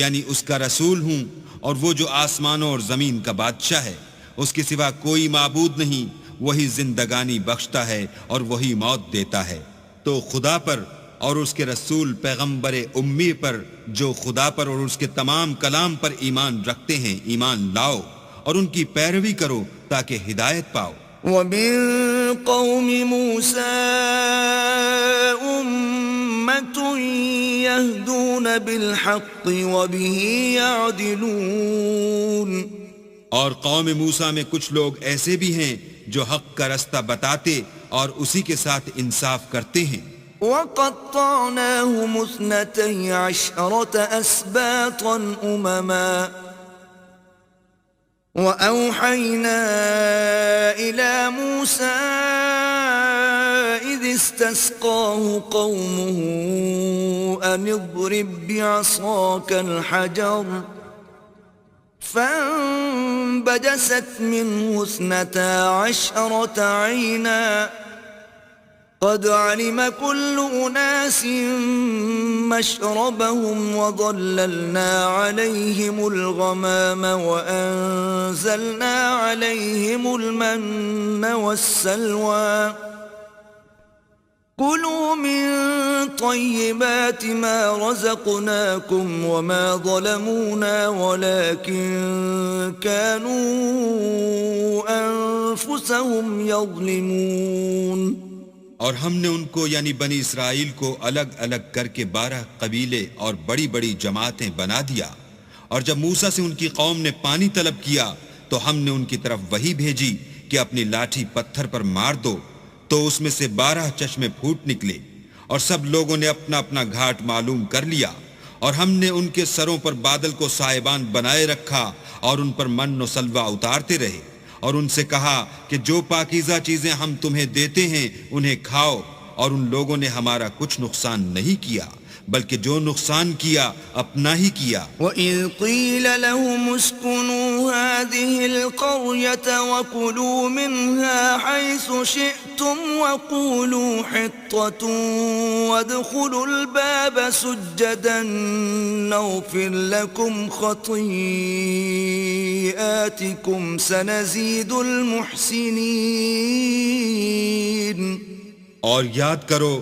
یعنی اس کا رسول ہوں، اور وہ جو آسمانوں اور زمین کا بادشاہ ہے، اس کے سوا کوئی معبود نہیں، وہی زندگانی بخشتا ہے اور وہی موت دیتا ہے. تو خدا پر اور اس کے رسول پیغمبر امی پر جو خدا پر اور اس کے تمام کلام پر ایمان رکھتے ہیں ایمان لاؤ اور ان کی پیروی کرو تاکہ ہدایت پاؤ. ومن قوم موسى أمة يهدون بالحق وبه يعدلون. اور قوم موسیٰ میں کچھ لوگ ایسے بھی ہیں جو حق کا رستہ بتاتے اور اسی کے ساتھ انصاف کرتے ہیں. وقطعناهم 12 أسباطا أمما وأوحينا إلى موسى إذ استسقاه قومه أن اضرب بعصاك الحجر فانبجست منه 12 عينا قد علم كل أناس مشربهم وظللنا عليهم الغمام وأنزلنا عليهم المن والسلوى كلوا من طيبات ما رزقناكم وما ظلمونا ولكن كانوا أنفسهم يظلمون. اور ہم نے ان کو یعنی بنی اسرائیل کو الگ الگ کر کے 12 قبیلے اور بڑی بڑی جماعتیں بنا دیا. اور جب موسیٰ سے ان کی قوم نے پانی طلب کیا تو ہم نے ان کی طرف وحی بھیجی کہ اپنی لاٹھی پتھر پر مار دو تو اس میں سے 12 چشمے پھوٹ نکلے اور سب لوگوں نے اپنا اپنا گھاٹ معلوم کر لیا. اور ہم نے ان کے سروں پر بادل کو سائبان بنائے رکھا اور ان پر من و سلوہ اتارتے رہے اور ان سے کہا کہ جو پاکیزہ چیزیں ہم تمہیں دیتے ہیں انہیں کھاؤ. اور ان لوگوں نے ہمارا کچھ نقصان نہیں کیا بلکہ جو نقصان کیا اپنا ہی کیا. وَإِذْ قِيلَ لَهُمُ اسْكُنُوا هَٰذِهِ الْقَرْيَةَ وَكُلُوا مِنْهَا حَيْثُ شِئْتُمْ وَقُولُوا حِطَّةٌ وَادْخُلُوا الْبَابَ سُجَّدًا نَغْفِرْ لَكُمْ خَطِيئَاتِكُمْ سَنَزِيدُ الْمُحْسِنِينَ. اور یاد کرو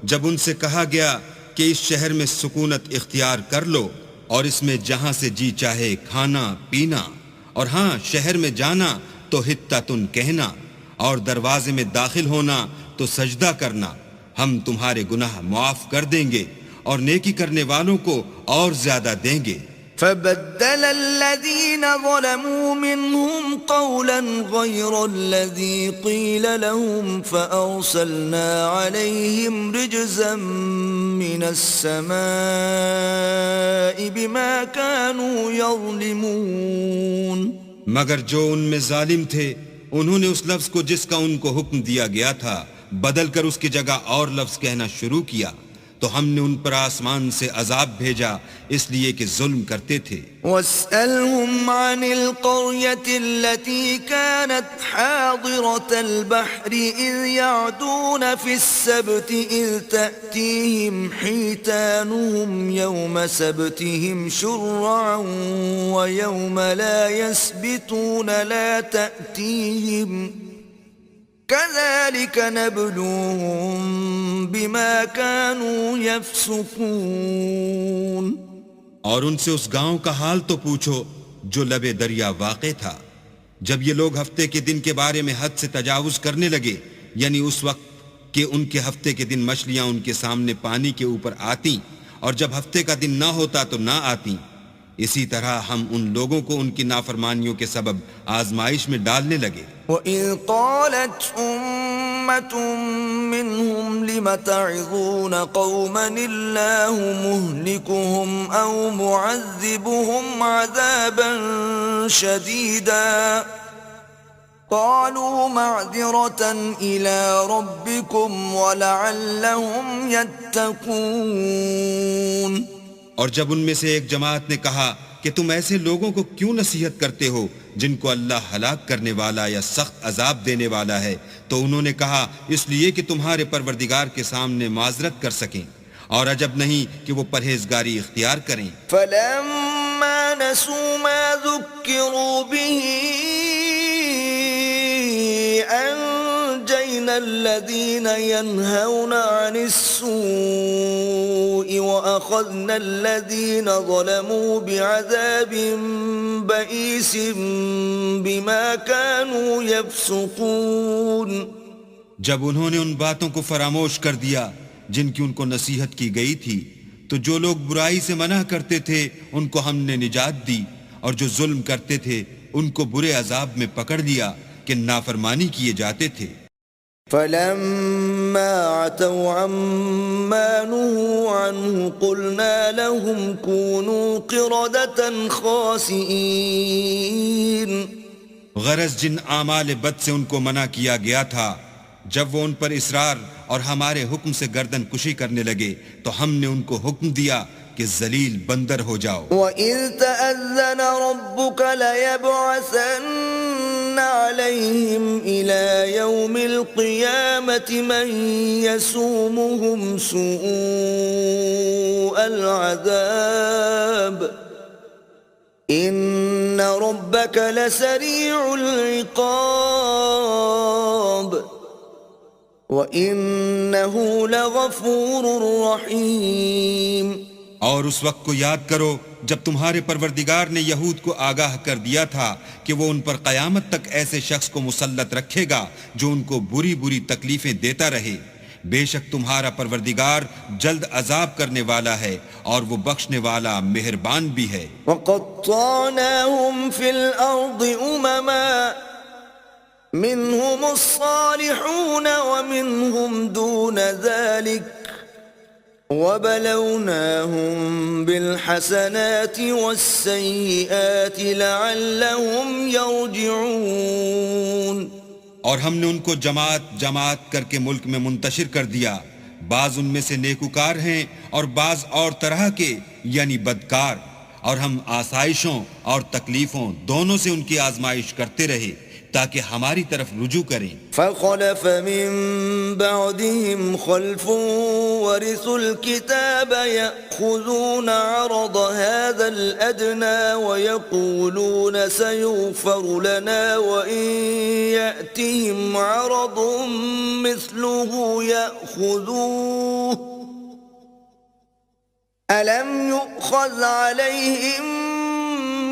جب ان سے کہا گیا کہ اس شہر میں سکونت اختیار کر لو اور اس میں جہاں سے جی چاہے کھانا پینا اور ہاں شہر میں جانا تو حتتن کہنا اور دروازے میں داخل ہونا تو سجدہ کرنا ہم تمہارے گناہ معاف کر دیں گے اور نیکی کرنے والوں کو اور زیادہ دیں گے. فبدل الذين ظلموا منهم قولا غير الذي قيل لهم فأرسلنا عليهم رجزا من السماء بما كانوا يظلمون. مگر جو ان میں ظالم تھے انہوں نے اس لفظ کو جس کا ان کو حکم دیا گیا تھا بدل کر اس کی جگہ اور لفظ کہنا شروع کیا تو ہم نے ان پر آسمان سے عذاب بھیجا اس لیے کہ ظلم کرتے تھے. وَاسْأَلْهُمْ عَنِ الْقَرْيَةِ الَّتِي كَانَتْ حَاضِرَةَ الْبَحْرِ إِذْ يَعْدُونَ فِي السَّبْتِ إِذْ تَأْتِيهِمْ حِيتَانُهُمْ يَوْمَ سَبْتِهِمْ شُرَّعًا وَيَوْمَ لَا يَسْبِتُونَ لَا تَأْتِيهِمْ كَذَلِكَ نَبْلُوهُمْ بِمَا كَانُوا يَفْسُقُونَ. اور ان سے اس گاؤں کا حال تو پوچھو جو لبے دریا واقع تھا جب یہ لوگ ہفتے کے دن کے بارے میں حد سے تجاوز کرنے لگے یعنی اس وقت کہ ان کے ہفتے کے دن مچھلیاں ان کے سامنے پانی کے اوپر آتیں اور جب ہفتے کا دن نہ ہوتا تو نہ آتیں. اسی طرح ہم ان لوگوں کو ان کی نافرمانیوں کے سبب آزمائش میں ڈالنے لگے. وَإِذْ قَالَتْ أُمَّةٌ مِّنْهُمْ لِمَ تَعِظُونَ قَوْمًا اللَّهُ مُهْلِكُهُمْ أَوْ مُعَذِّبُهُمْ عَذَابًا شَدِيدًا قَالُوا مَعْذِرَةً إِلَىٰ رَبِّكُمْ وَلَعَلَّهُمْ يَتَّقُونَ. اور جب ان میں سے ایک جماعت نے کہا کہ تم ایسے لوگوں کو کیوں نصیحت کرتے ہو جن کو اللہ ہلاک کرنے والا یا سخت عذاب دینے والا ہے تو انہوں نے کہا اس لیے کہ تمہارے پروردگار کے سامنے معذرت کر سکیں اور عجب نہیں کہ وہ پرہیزگاری اختیار کریں. فَلَمَّا نَسُوا مَا ذُكِّرُوا بِهِ أَنجَيْنَا أنجينا الذين ينهون عن السوء وأخذنا الذين ظلموا بعذاب بئيس بما كانوا يفسقون. جب انہوں نے ان باتوں کو فراموش کر دیا جن کی ان کو نصیحت کی گئی تھی تو جو لوگ برائی سے منع کرتے تھے ان کو ہم نے نجات دی، اور جو ظلم کرتے تھے ان کو برے عذاب میں پکڑ لیا کہ نافرمانی کیے جاتے تھے. فلما عتوا عما نهوا عنه قلنا لهم كونوا قردة خاسئين. غرض جن اعمال بد سے ان کو منع کیا گیا تھا، جب وہ ان پر اصرار اور ہمارے حکم سے گردن کشی کرنے لگے تو ہم نے ان کو حکم دیا کہ ذلیل بندر ہو جاؤ. وَإِذْ تَأَذَّنَ رَبُّكَ لَيَبْعَثَنَّ عَلَيْهِمْ إِلَى يَوْمِ الْقِيَامَةِ مَنْ يَسُومُهُمْ سُوءَ الْعَذَابِ إِنَّ رَبَّكَ لَسَرِيعُ الْعِقَابِ وَإِنَّهُ لَغَفُورٌ رَحِيمٌ. اور اس وقت کو یاد کرو جب تمہارے پروردگار نے یہود کو آگاہ کر دیا تھا کہ وہ ان پر قیامت تک ایسے شخص کو مسلط رکھے گا جو ان کو بری بری تکلیفیں دیتا رہے. بے شک تمہارا پروردگار جلد عذاب کرنے والا ہے اور وہ بخشنے والا مہربان بھی ہے. وَقَطَّعْنَاهُمْ فِي الْأَرْضِ أُمَمًا مِّنْهُمُ الصَّالِحُونَ وَمِنْهُمْ دُونَ ذَلِكَ وَبَلَوْنَاهُمْ بِالْحَسَنَاتِ وَالسَّيِّئَاتِ لَعَلَّهُمْ يَرْجِعُونَ. اور ہم نے ان کو جماعت جماعت کر کے ملک میں منتشر کر دیا، بعض ان میں سے نیکوکار ہیں اور بعض اور طرح کے یعنی بدکار، اور ہم آسائشوں اور تکلیفوں دونوں سے ان کی آزمائش کرتے رہے تاکہ ہماری طرف رجوع کریں. فخلف من بعدهم خلف ورثوا الكتاب يأخذون عرض هذا الأدنى ويقولون سيغفر لنا وإن يأتهم عرض مثله يأخذوه ألم يؤخذ عليهم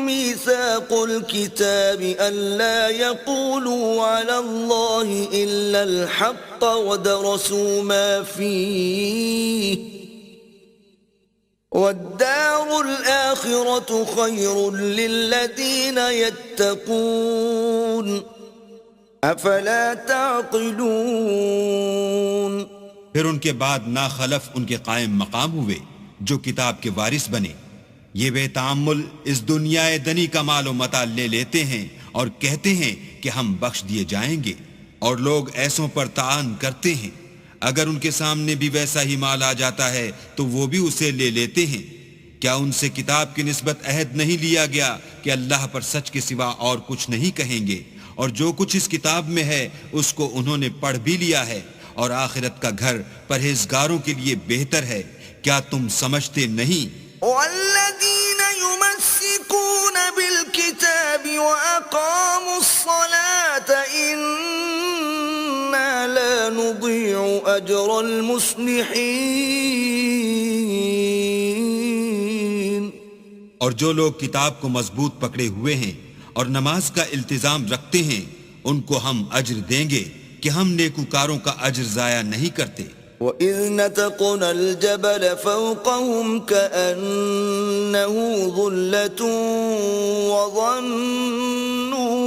ميثاق الكتاب ألا يقولوا على الله إلا الحق ودرسوا ما فيه والدار الآخرة خير للذين يتقون أفلا تعقلون. پھر ان کے بعد ناخلف ان کے قائم مقام ہوئے جو کتاب کے وارث بنے. یہ بے تعمل اس دنیا دنی کا مال و متاع لے لیتے ہیں اور کہتے ہیں کہ ہم بخش دیے جائیں گے، اور لوگ ایسوں پر تعان کرتے ہیں. اگر ان کے سامنے بھی ویسا ہی مال آ جاتا ہے تو وہ بھی اسے لے لیتے ہیں. کیا ان سے کتاب کی نسبت عہد نہیں لیا گیا کہ اللہ پر سچ کے سوا اور کچھ نہیں کہیں گے، اور جو کچھ اس کتاب میں ہے اس کو انہوں نے پڑھ بھی لیا ہے، اور آخرت کا گھر پرہیزگاروں کے لیے بہتر ہے. کیا تم سمجھتے نہیں؟ والذين يمسكون بالكتاب وأقاموا الصلاة إنا لا نضيع أجر المصلحين. اور جو لوگ کتاب کو مضبوط پکڑے ہوئے ہیں اور نماز کا التزام رکھتے ہیں ان کو ہم اجر دیں گے کہ ہم نیکوکاروں کا اجر ضائع نہیں کرتے. وَإِذْ نَتَقْنَا الْجَبَلَ فَوْقَهُمْ كَأَنَّهُ ظُلَّةٌ وَظَنُّوا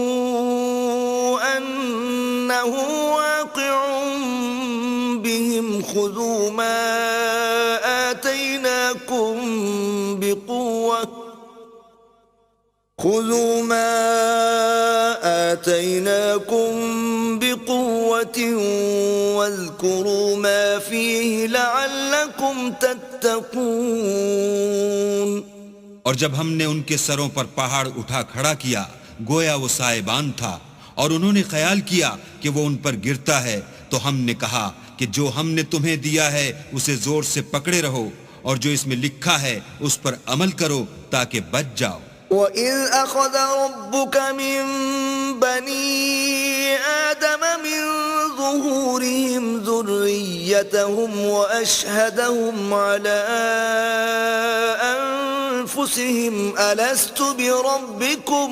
أَنَّهُ واقع بِهِمْ خُذُوا مَا آتَيْنَاكُمْ بِقُوَّةٍ وَاذْكُرُوا مَا فِيهِ لَعَلَّكُمْ تَتَّقُونَ. اور جب ہم نے ان کے سروں پر پہاڑ اٹھا کھڑا کیا گویا وہ سائبان تھا، اور انہوں نے خیال کیا کہ وہ ان پر گرتا ہے، تو ہم نے کہا کہ جو ہم نے تمہیں دیا ہے اسے زور سے پکڑے رہو، اور جو اس میں لکھا ہے اس پر عمل کرو تاکہ بچ جاؤ. وَإِذْ أَخَذَ رَبُّكَ مِنْ بَنِي آدَمَ مِنْ ظُهُورِهِمْ ظهورهم ذريتهم وأشهدهم على أنفسهم ألست بربكم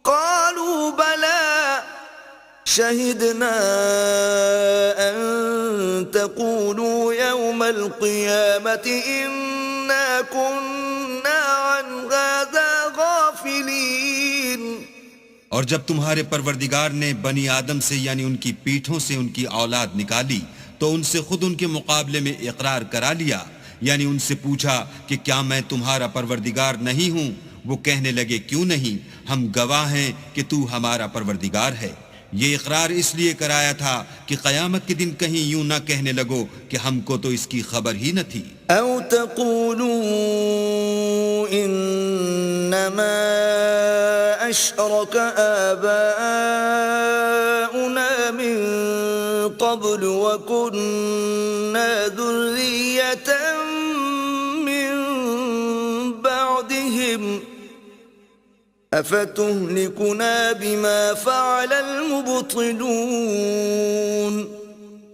قالوا بلى شهدنا أن تقولوا يوم القيامة إنا كنا عن هذا غافلين. اور جب تمہارے پروردگار نے بنی آدم سے یعنی ان کی پیٹھوں سے ان کی اولاد نکالی تو ان سے خود ان کے مقابلے میں اقرار کرا لیا، یعنی ان سے پوچھا کہ کیا میں تمہارا پروردگار نہیں ہوں؟ وہ کہنے لگے کیوں نہیں، ہم گواہ ہیں کہ تو ہمارا پروردگار ہے. یہ اقرار اس لیے کرایا تھا کہ قیامت کے دن کہیں یوں نہ کہنے لگو کہ ہم کو تو اس کی خبر ہی نہ تھی. او تقولوا انما اشرك آباؤنا من قبل وكنا ذرية من بعدهم افتهلكنا بما فعل المبطلون.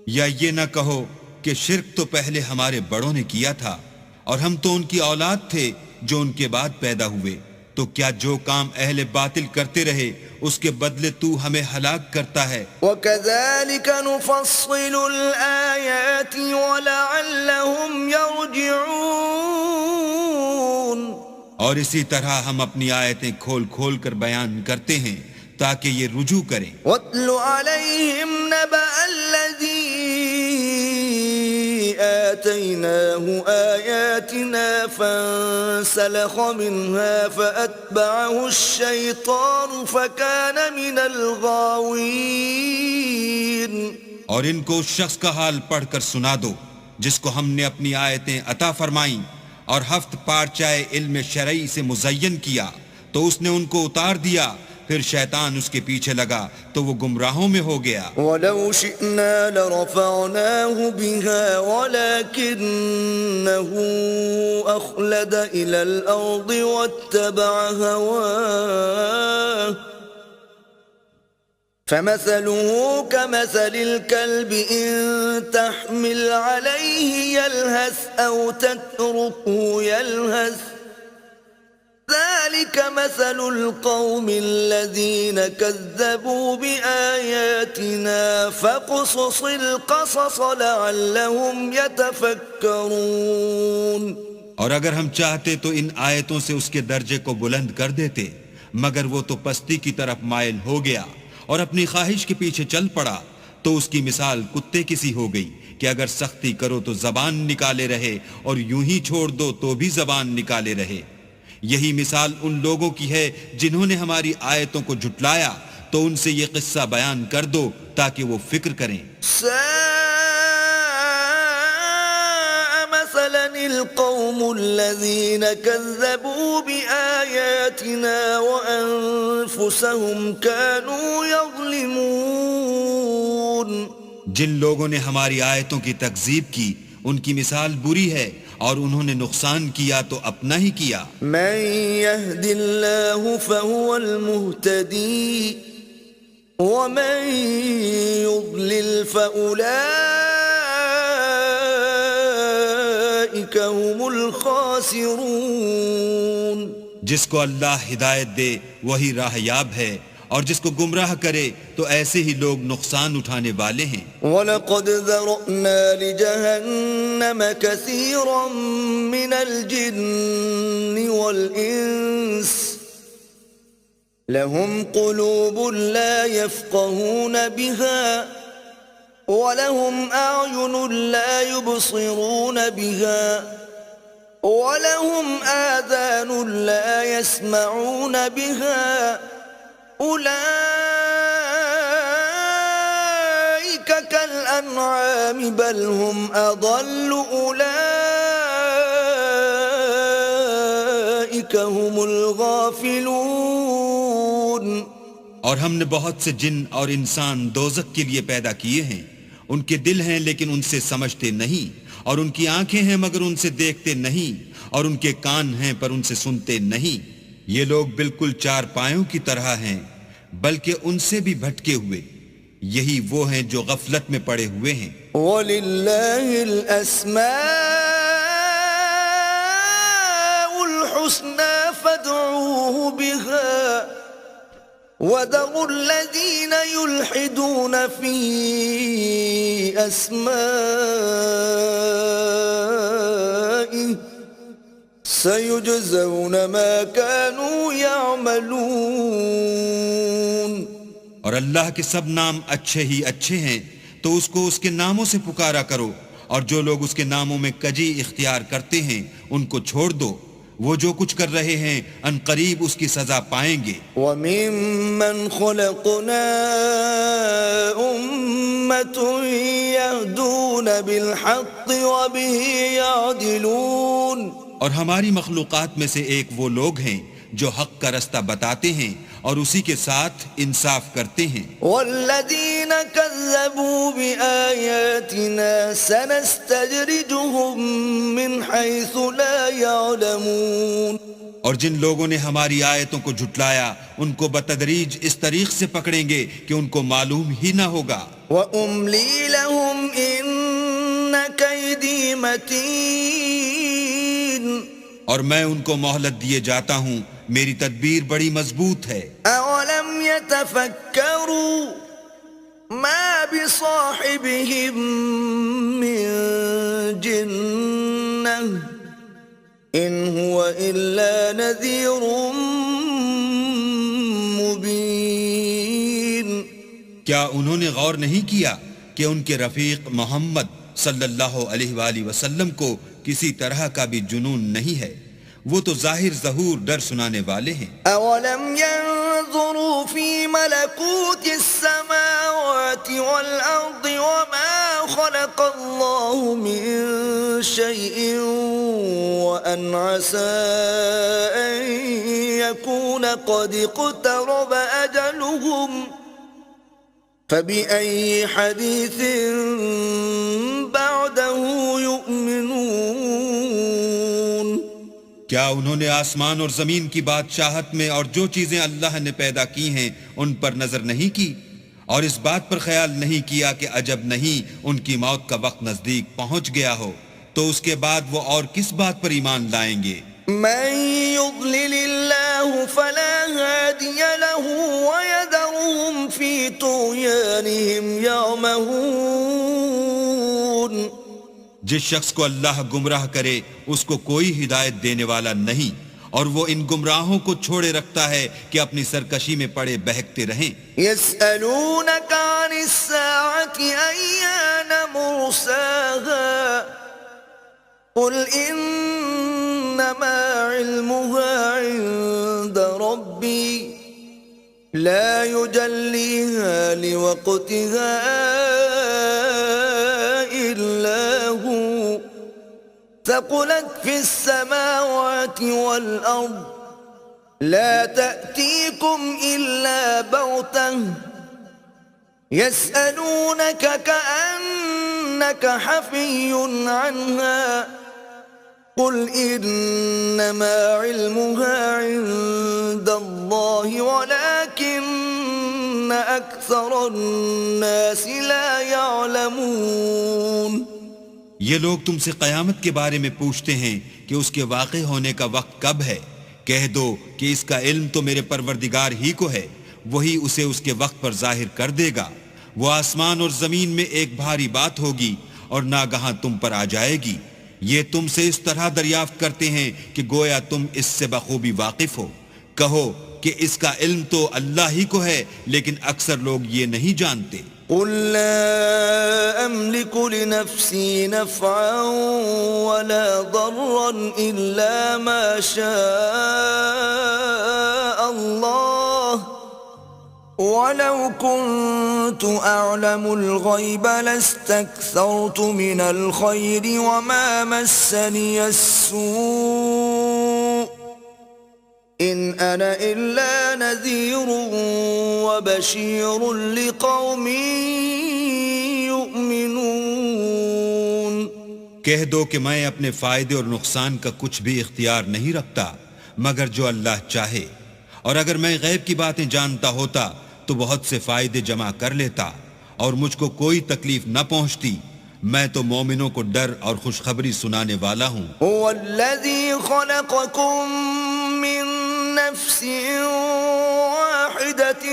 یا یہ نہ کہو کہ شرک تو پہلے ہمارے بڑوں نے کیا تھا اور ہم تو ان کی اولاد تھے جو ان کے بعد پیدا ہوئے، تو کیا جو کام اہل باطل کرتے رہے اس کے بدلے تو ہمیں ہلاک کرتا ہے. وَكَذَلِكَ نُفَصِّلُ الْآيَاتِ وَلَعَلَّهُمْ يَرْجِعُونَ. اور اسی طرح ہم اپنی آیتیں کھول کھول کر بیان کرتے ہیں تاکہ یہ رجوع کریں. وَاتْلُ عَلَيْهِمْ نَبَأَ الَّذِي آتَيْنَاهُ آيَاتِنَا فَانسَلَخَ مِنْهَا فَأَتْبَعَهُ الشَّيْطَانُ فَكَانَ مِنَ الْغَاوِينَ. اور ان کو اس شخص کا حال پڑھ کر سنا دو جس کو ہم نے اپنی آیتیں عطا فرمائیں اور ہفت پارچائے علم شرعی سے مزین کیا تو اس نے ان کو اتار دیا، پھر شیطان اس کے پیچھے لگا تو وہ گمراہوں میں ہو گیا. وَلَوْ شِئْنَا لَرَفَعْنَاهُ بِهَا وَلَكِنَّهُ أَخْلَدَ إِلَى الْأَرْضِ وَاتَّبَعَ هَوَاهُ فَمَثَلُهُ كَمَثَلِ الْكَلْبِ إِن تَحْمِلْ عَلَيْهِ يَلْهَثْ أَوْ تَتْرُكْهُ يَلْهَثْ ذَلِكَ مَثَلُ الْقَوْمِ الَّذِينَ كَذَّبُوا بِآيَاتِنَا فَاقْصُصِ الْقَصَصَ لَعَلَّهُمْ يَتَفَكَّرُونَ. اور اگر ہم چاہتے تو ان آیتوں سے اس کے درجے کو بلند کر دیتے، مگر وہ تو پستی کی طرف مائل ہو گیا اور اپنی خواہش کے پیچھے چل پڑا، تو اس کی مثال کتے کی سی ہو گئی کہ اگر سختی کرو تو زبان نکالے رہے اور یوں ہی چھوڑ دو تو بھی زبان نکالے رہے. یہی مثال ان لوگوں کی ہے جنہوں نے ہماری آیتوں کو جھٹلایا، تو ان سے یہ قصہ بیان کر دو تاکہ وہ فکر کریں. ساء مثلا القوم الذين كذبوا بآياتنا وأنفسهم كانوا يظلمون. جن لوگوں نے ہماری آیتوں کی تکذیب کی ان کی مثال بری ہے اور انہوں نے نقصان کیا تو اپنا ہی کیا. من يهد الله فهو المهتدي ومن يضلل فأولئك هم الخاسرون. جس کو اللہ ہدایت دے وہی راہ یاب ہے اور جس کو گمراہ کرے تو ایسے ہی لوگ نقصان اٹھانے والے ہیں. وَلَقَدْ ذَرَأْنَا لِجَهَنَّمَ كَثِيرًا مِنَ الْجِنِّ وَالْإِنسِ لَهُمْ قُلُوبٌ لَا يَفْقَهُونَ بِهَا وَلَهُمْ أَعْيُنٌ لَا يُبْصِرُونَ بِهَا وَلَهُمْ آذَانٌ لَا يَسْمَعُونَ بِهَا أولئك كالأنعام بل هم أضل أولئك هم الغافلون. اور ہم نے بہت سے جن اور انسان دوزخ کے لیے پیدا کیے ہیں، ان کے دل ہیں لیکن ان سے سمجھتے نہیں، اور ان کی آنکھیں ہیں مگر ان سے دیکھتے نہیں، اور ان کے کان ہیں پر ان سے سنتے نہیں. یہ لوگ بالکل چار پایوں کی طرح ہیں بلکہ ان سے بھی بھٹکے ہوئے. یہی وہ ہیں جو غفلت میں پڑے ہوئے ہیں. وَلِلَّهِ الْأَسْمَاءُ الْحُسْنَى فَادْعُوهُ بِهَا وَذَرُوا الَّذِينَ يُلْحِدُونَ فِي أَسْمَائِهِ سَيُجْزَوْنَ مَا كَانُوا يَعْمَلُونَ. اور اللہ کے سب نام اچھے ہی اچھے ہیں، تو اس کو اس کے ناموں سے پکارا کرو، اور جو لوگ اس کے ناموں میں کجی اختیار کرتے ہیں ان کو چھوڑ دو، وہ جو کچھ کر رہے ہیں ان قریب اس کی سزا پائیں گے. وَمِمَّنْ خَلَقْنَا أُمَّةٌ يَهْدُونَ بِالْحَقِّ وَبِهِ يَعْدِلُونَ. اور ہماری مخلوقات میں سے ایک وہ لوگ ہیں جو حق کا رستہ بتاتے ہیں اور اسی کے ساتھ انصاف کرتے ہیں. وَالَّذِينَ كَذَّبُوا بِآيَاتِنَا سَنَسْتَدْرِجُهُم مِّنْ حَيْثُ لَا يَعْلَمُونَ. اور جن لوگوں نے ہماری آیتوں کو جھٹلایا ان کو بتدریج اس طریق سے پکڑیں گے کہ ان کو معلوم ہی نہ ہوگا. وَأُمْلِي لَهُمْ إِنَّ كَيْدِي مَتِينٌ. اور میں ان کو مہلت دیے جاتا ہوں، میری تدبیر بڑی مضبوط ہے. أَوَلَمْ يَتَفَكَّرُوا مَا بِصَاحِبِهِم مِّن جِنَّةٍ إِنْ هُوَ إِلَّا نَذِيرٌ مُبِينٌ. کیا انہوں نے غور نہیں کیا کہ ان کے رفیق محمد صلی اللہ علیہ وآلہ وسلم کو کسی طرح کا بھی جنون نہیں ہے، وہ تو ظاہر ظہور ڈر سنانے والے ہیں. أَوَلَمْ يَنظُرُوا فِي مَلَكُوتِ السَّمَاوَاتِ وَالْأَرْضِ وَمَا خَلَقَ اللَّهُ مِن شَيْءٍ وَأَنْ عَسَىٰ أَن يَكُونَ قَدِ اقْتَرَبَ أَجَلُهُمْ فَبِأَيِّ حَدِيثٍ بَعْدَهُ يُؤْمِنُونَ. کیا انہوں نے آسمان اور زمین کی بادشاہت میں اور جو چیزیں اللہ نے پیدا کی ہیں ان پر نظر نہیں کی، اور اس بات پر خیال نہیں کیا کہ عجب نہیں ان کی موت کا وقت نزدیک پہنچ گیا ہو، تو اس کے بعد وہ اور کس بات پر ایمان لائیں گے؟ من يضلل الله فلا هادي له ويذرهم في طغيانهم يعمهون. جس شخص کو اللہ گمراہ کرے اس کو کوئی ہدایت دینے والا نہیں، اور وہ ان گمراہوں کو چھوڑے رکھتا ہے کہ اپنی سرکشی میں پڑے بہکتے رہیں. يسألونك عن الساعة أيان مرساها قل إنما علمها عند ربي لا يجليها لوقتها إلا هو ثقلت في السماوات والأرض لا تأتيكم إلا بغتة يسألونك كأنك حفي عنها قل إنما علمها عند الله ولكن أكثر الناس لا يعلمون. یہ لوگ تم سے قیامت کے بارے میں پوچھتے ہیں کہ اس کے واقع ہونے کا وقت کب ہے. کہہ دو کہ اس کا علم تو میرے پروردگار ہی کو ہے، وہی اسے اس کے وقت پر ظاہر کر دے گا. وہ آسمان اور زمین میں ایک بھاری بات ہوگی اور ناگہاں تم پر آ جائے گی. یہ تم سے اس طرح دریافت کرتے ہیں کہ گویا تم اس سے بخوبی واقف ہو. کہو کہ اس کا علم تو اللہ ہی کو ہے، لیکن اکثر لوگ یہ نہیں جانتے. قل لا أملك لنفسي نفعا ولا ضرا إلا ما شاء الله ولو كنت أعلم الغيب لاستكثرت من الخير وما مسني السوء إن أنا إلا نذير وبشير لقوم يؤمنون. کہہ دو کہ میں اپنے فائدے اور نقصان کا کچھ بھی اختیار نہیں رکھتا مگر جو اللہ چاہے، اور اگر میں غیب کی باتیں جانتا ہوتا تو بہت سے فائدے جمع کر لیتا، اور مجھ کو کوئی تکلیف نہ پہنچتی. میں تو مومنوں کو ڈر اور خوشخبری سنانے والا ہوں. هو الذي خلقكم من نفس واحدة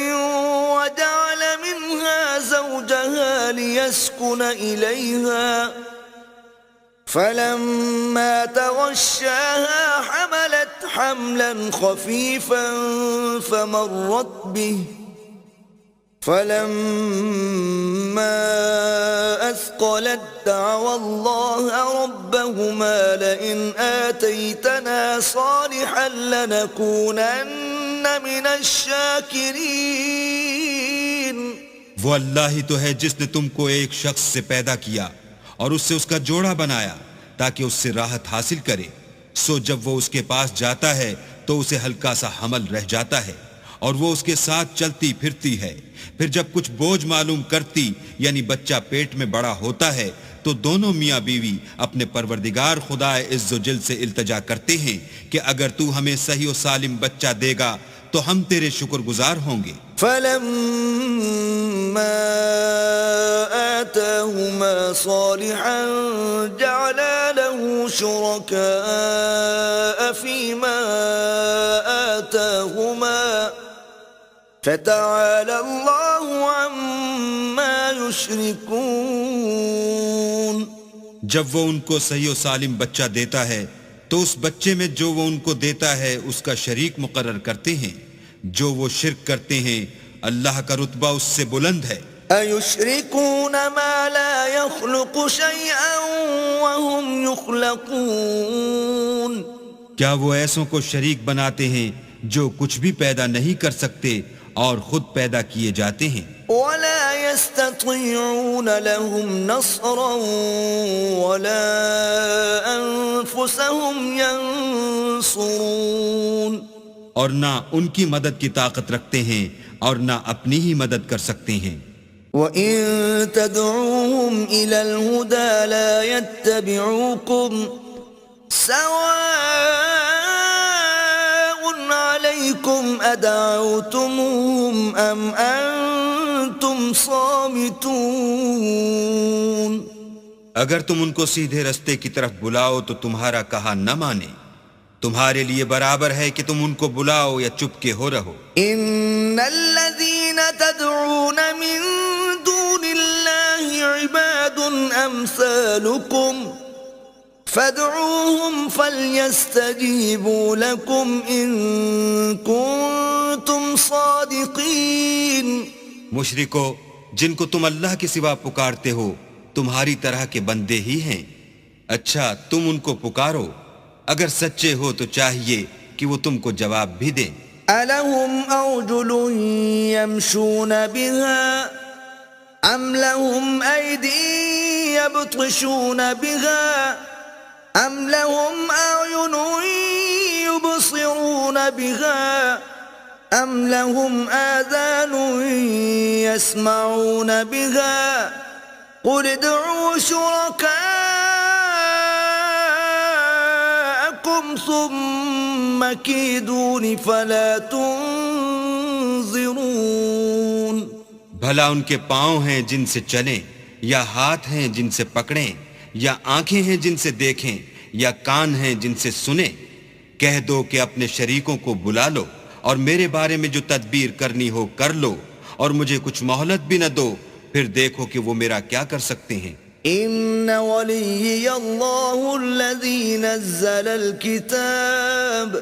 وجعل منها زوجها ليسكن إليها فلما تغشاها حملت حملا خفيفا فمرت به فلما أثقلت دعوا الله ربهما لئن آتيتنا صالحا لنكونن من الشاكرين. وہ اللہ ہی تو ہے جس نے تم کو ایک شخص سے پیدا کیا اور اس سے اس کا جوڑا بنایا تاکہ اس سے راحت حاصل کرے. سو جب وہ اس کے پاس جاتا ہے تو اسے ہلکا سا حمل رہ جاتا ہے اور وہ اس کے ساتھ چلتی پھرتی ہے. پھر جب کچھ بوجھ معلوم کرتی یعنی بچہ پیٹ میں بڑا ہوتا ہے تو دونوں میاں بیوی اپنے پروردگار خدا عز و جل سے التجا کرتے ہیں کہ اگر تو ہمیں صحیح و سالم بچہ دے گا تو ہم تیرے شکر گزار ہوں گے. فلما آتاهما صالحا جعلا له شركاء فيما آتاهما فتعالى الله عما يشركون. جب وہ ان کو صحیح و سالم بچہ دیتا ہے تو اس بچے میں جو وہ ان کو دیتا ہے اس کا شریک مقرر کرتے ہیں. جو وہ شرک کرتے ہیں اللہ کا رتبہ اس سے بلند ہے. أَيُشْرِكُونَ مَا لَا يَخْلُقُ شَيْئًا وَهُمْ يُخْلَقُونَ. کیا وہ ایسوں کو شریک بناتے ہیں جو کچھ بھی پیدا نہیں کر سکتے اور خود پیدا کیے جاتے ہیں. وَلَا يَسْتَطِيعُونَ لَهُمْ نَصْرًا وَلَا أَنفُسَهُمْ يَنصُرُونَ. اور نہ ان کی مدد کی طاقت رکھتے ہیں اور نہ اپنی ہی مدد کر سکتے ہیں. وَإِن تَدْعُوهُمْ إِلَى الْهُدَى لَا يَتَّبِعُوكُمْ سَوَاءٌ عَلَيْكُمْ أَدَعَوْتُمُوهُمْ أَمْ أَنْتُمْ صَامِتُونَ. اگر تم ان کو سیدھے رستے کی طرف بلاؤ تو تمہارا کہا نہ مانے. تمہارے لیے برابر ہے کہ تم ان کو بلاؤ یا چپ کے ہو رہو. ان الذين تدعون من دون الله عباد امثالكم فادعوهم فليستجيبوا لكم ان كنتم صادقين. مشرکو، جن کو تم اللہ کے سوا پکارتے ہو تمہاری طرح کے بندے ہی ہیں. اچھا تم ان کو پکارو، اگر سچے ہو تو چاہیے کہ وہ تم کو جواب بھی دیں. أَلَهُمْ أَرْجُلٌ يَمْشُونَ بِهَا أَمْ لَهُمْ أَيْدِي يَبْطِشُونَ بِهَا أَمْ لَهُمْ أَعْيُنٌ يُبْصِرُونَ بِهَا أَمْ لَهُمْ آذَانٌ يَسْمَعُونَ بِهَا قُلِ ادْعُوا شُرَكَاءَكُمْ ثُمَّ كِيدُونِ فَلَا تُنظِرُونَ. بھلا ان کے پاؤں ہیں جن سے چلیں، یا ہاتھ ہیں جن سے پکڑیں، یا آنکھیں ہیں جن سے دیکھیں، یا کان ہیں جن سے سنیں. کہہ دو کہ اپنے شریکوں کو بلا لو اور میرے بارے میں جو تدبیر کرنی ہو کر لو، اور مجھے کچھ مہلت بھی نہ دو، پھر دیکھو کہ وہ میرا کیا کر سکتے ہیں. ان ولی اللہ الذی نزل الكتاب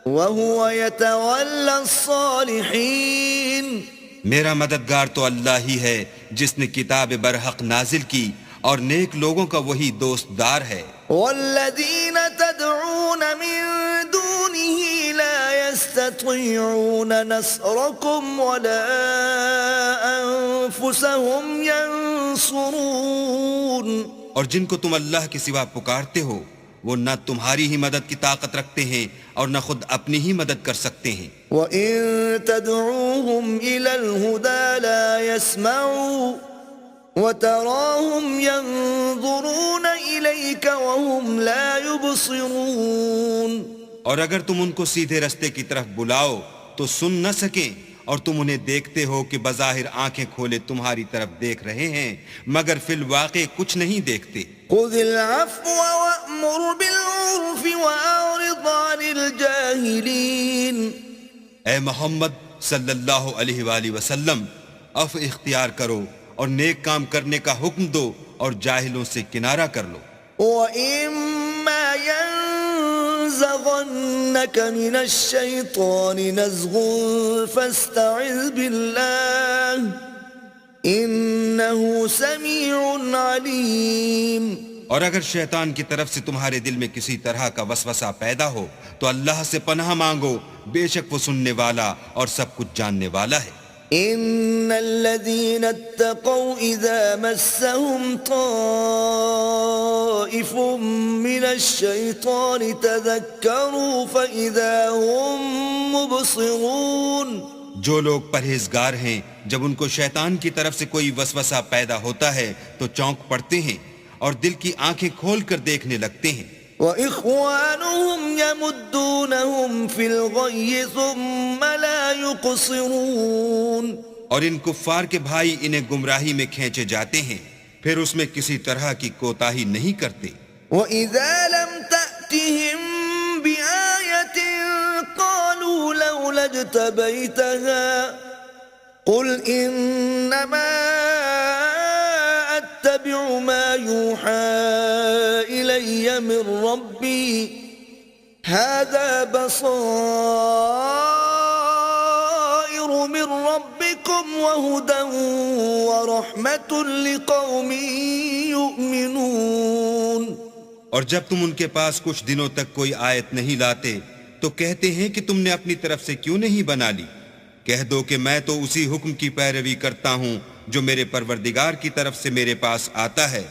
وهو يتولى الصالحین. میرا مددگار تو اللہ ہی ہے جس نے کتاب برحق نازل کی اور نیک لوگوں کا وہی دوست دار ہے. والذین تدعون من دونه لا يستطيعون نصركم ولا انفسهم ينصرون. اور جن کو تم اللہ کے سوا پکارتے ہو وہ نہ تمہاری ہی مدد کی طاقت رکھتے ہیں اور نہ خود اپنی ہی مدد کر سکتے ہیں. وَإِن تَدْعُوهُمْ إِلَى الْهُدَى لَا يَسْمَعُوا وَتَرَاهُمْ يَنظُرُونَ إِلَيْكَ وَهُمْ لَا يُبْصِرُونَ. اور اگر تم ان کو سیدھے رستے کی طرف بلاؤ تو سن نہ سکیں اور تم انہیں دیکھتے ہو کہ بظاہر آنکھیں کھولے تمہاری طرف دیکھ رہے ہیں مگر فی الواقع کچھ نہیں دیکھتے. خذ العفو وأمر بالعرف وأعرض عن الجاهلين. اے محمد صلی اللہ علیہ وآلہ وسلم، عفو اختیار کرو اور نیک کام کرنے کا حکم دو اور جاہلوں سے کنارہ کر لو. وَإِمَّا يَنزَغَنَّكَ مِنَ الشَّيْطَانِ نَزْغٌ فَاسْتَعِذْ بِاللَّهِ إِنَّهُ سَمِيعٌ عَلِيمٌ. اور اگر شیطان کی طرف سے تمہارے دل میں کسی طرح کا وسوسہ پیدا ہو تو اللہ سے پناہ مانگو، بے شک وہ سننے والا اور سب کچھ جاننے والا ہے. إن الذين اتقوا إذا مسهم طائف من الشيطان تذكروا فإذا هم مبصرون. جو لوگ پرہیزگار ہیں جب ان کو شیطان کی طرف سے کوئی وسوسہ پیدا ہوتا ہے تو چونک پڑتے ہیں اور دل کی آنکھیں کھول کر دیکھنے لگتے ہیں. وَإِخْوَانُهُمْ يَمُدُّونَهُمْ فِي الْغَيِّ ثُمَّ لَا يُقْصِرُونَ. اور ان کفار کے بھائی انہیں گمراہی میں کھینچے جاتے ہیں پھر اس میں کسی طرح کی کوتاہی نہیں کرتے. وَإِذَا لَمْ تَأْتِهِمْ بِآيَةٍ قَالُوا لَوْلَا اجْتَبَيْتَهَا قُلْ إِنَّمَا أَتَّبِعُ مَا يُوحَى إِلَيَّ مِنْ رَبِّي هَذَا بَصَائِرُ مِنْ رَبِّكُمْ وَهُدًى وَرَحْمَةٌ لِقَوْمٍ يُؤْمِنُونَ. اور جب تم ان کے پاس کچھ دنوں تک کوئی آیت نہیں لاتے تو کہتے ہیں کہ تم نے اپنی طرف سے کیوں نہیں بنا لی. کہہ دو کہ میں تو اسی حکم کی پیروی کرتا ہوں جو میرے پروردگار کی طرف سے میرے پاس آتا ہے.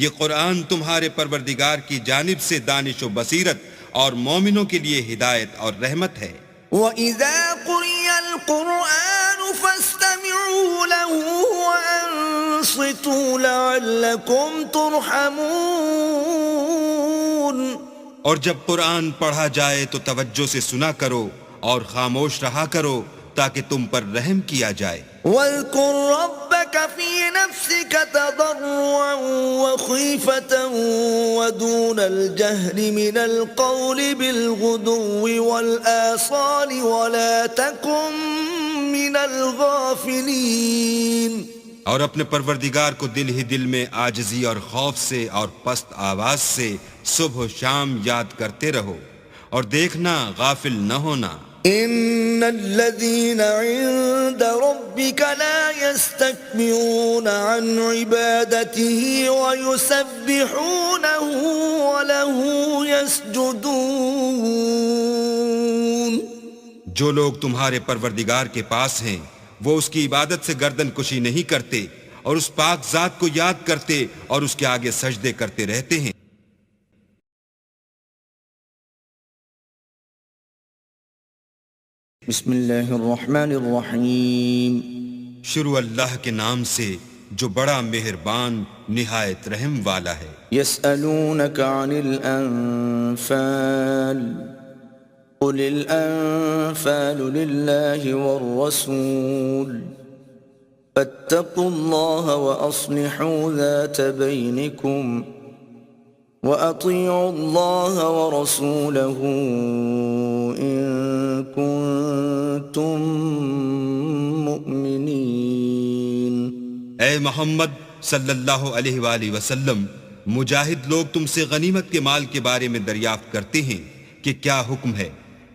یہ قرآن تمہارے پروردگار کی جانب سے دانش و بصیرت اور مومنوں کے لیے ہدایت اور رحمت ہے. وَإِذَا قُرِئَ الْقُرْآنُ فَاسْتَمِعُوا لَهُ وَأَنصِتُوا لَعَلَّكُمْ تُرْحَمُونَ. اور جب قرآن پڑھا جائے تو توجہ سے سنا کرو اور خاموش رہا کرو تاکہ تم پر رحم کیا جائے. وَاذْكُرْ رَبَّكَ فِي نَفْسِكَ تَضَرُّعًا وَخِيفَةً وَدُونَ الْجَهْرِ مِنَ الْقَوْلِ بِالْغُدُوِّ وَالْآصَالِ وَلَا تَكُن مِّنَ الْغَافِلِينَ. اور اپنے پروردگار کو دل ہی دل میں عاجزی اور خوف سے اور پست آواز سے صبح و شام یاد کرتے رہو اور دیکھنا غافل نہ ہونا. ان الذين عند ربك لا يستكبرون عن عبادته ويسبحونه وله يسجدون. جو لوگ تمہارے پروردگار کے پاس ہیں وہ اس کی عبادت سے گردن کشی نہیں کرتے اور اس پاک ذات کو یاد کرتے اور اس کے آگے سجدے کرتے رہتے ہیں. بسم اللہ الرحمن الرحیم. شروع اللہ کے نام سے جو بڑا مہربان نہایت رحم والا ہے. یسألونک عن الانفال قل الانفال للہ والرسول فاتقوا اللہ واصلحوا ذات بینکم وَأَطِيعُوا اللَّهَ وَرَسُولَهُ إِن كُنتُم مُؤْمِنِينَ. اے محمد صلی اللہ علیہ وآلہ وسلم، مجاہد لوگ تم سے غنیمت کے مال کے بارے میں دریافت کرتے ہیں کہ کیا حکم ہے.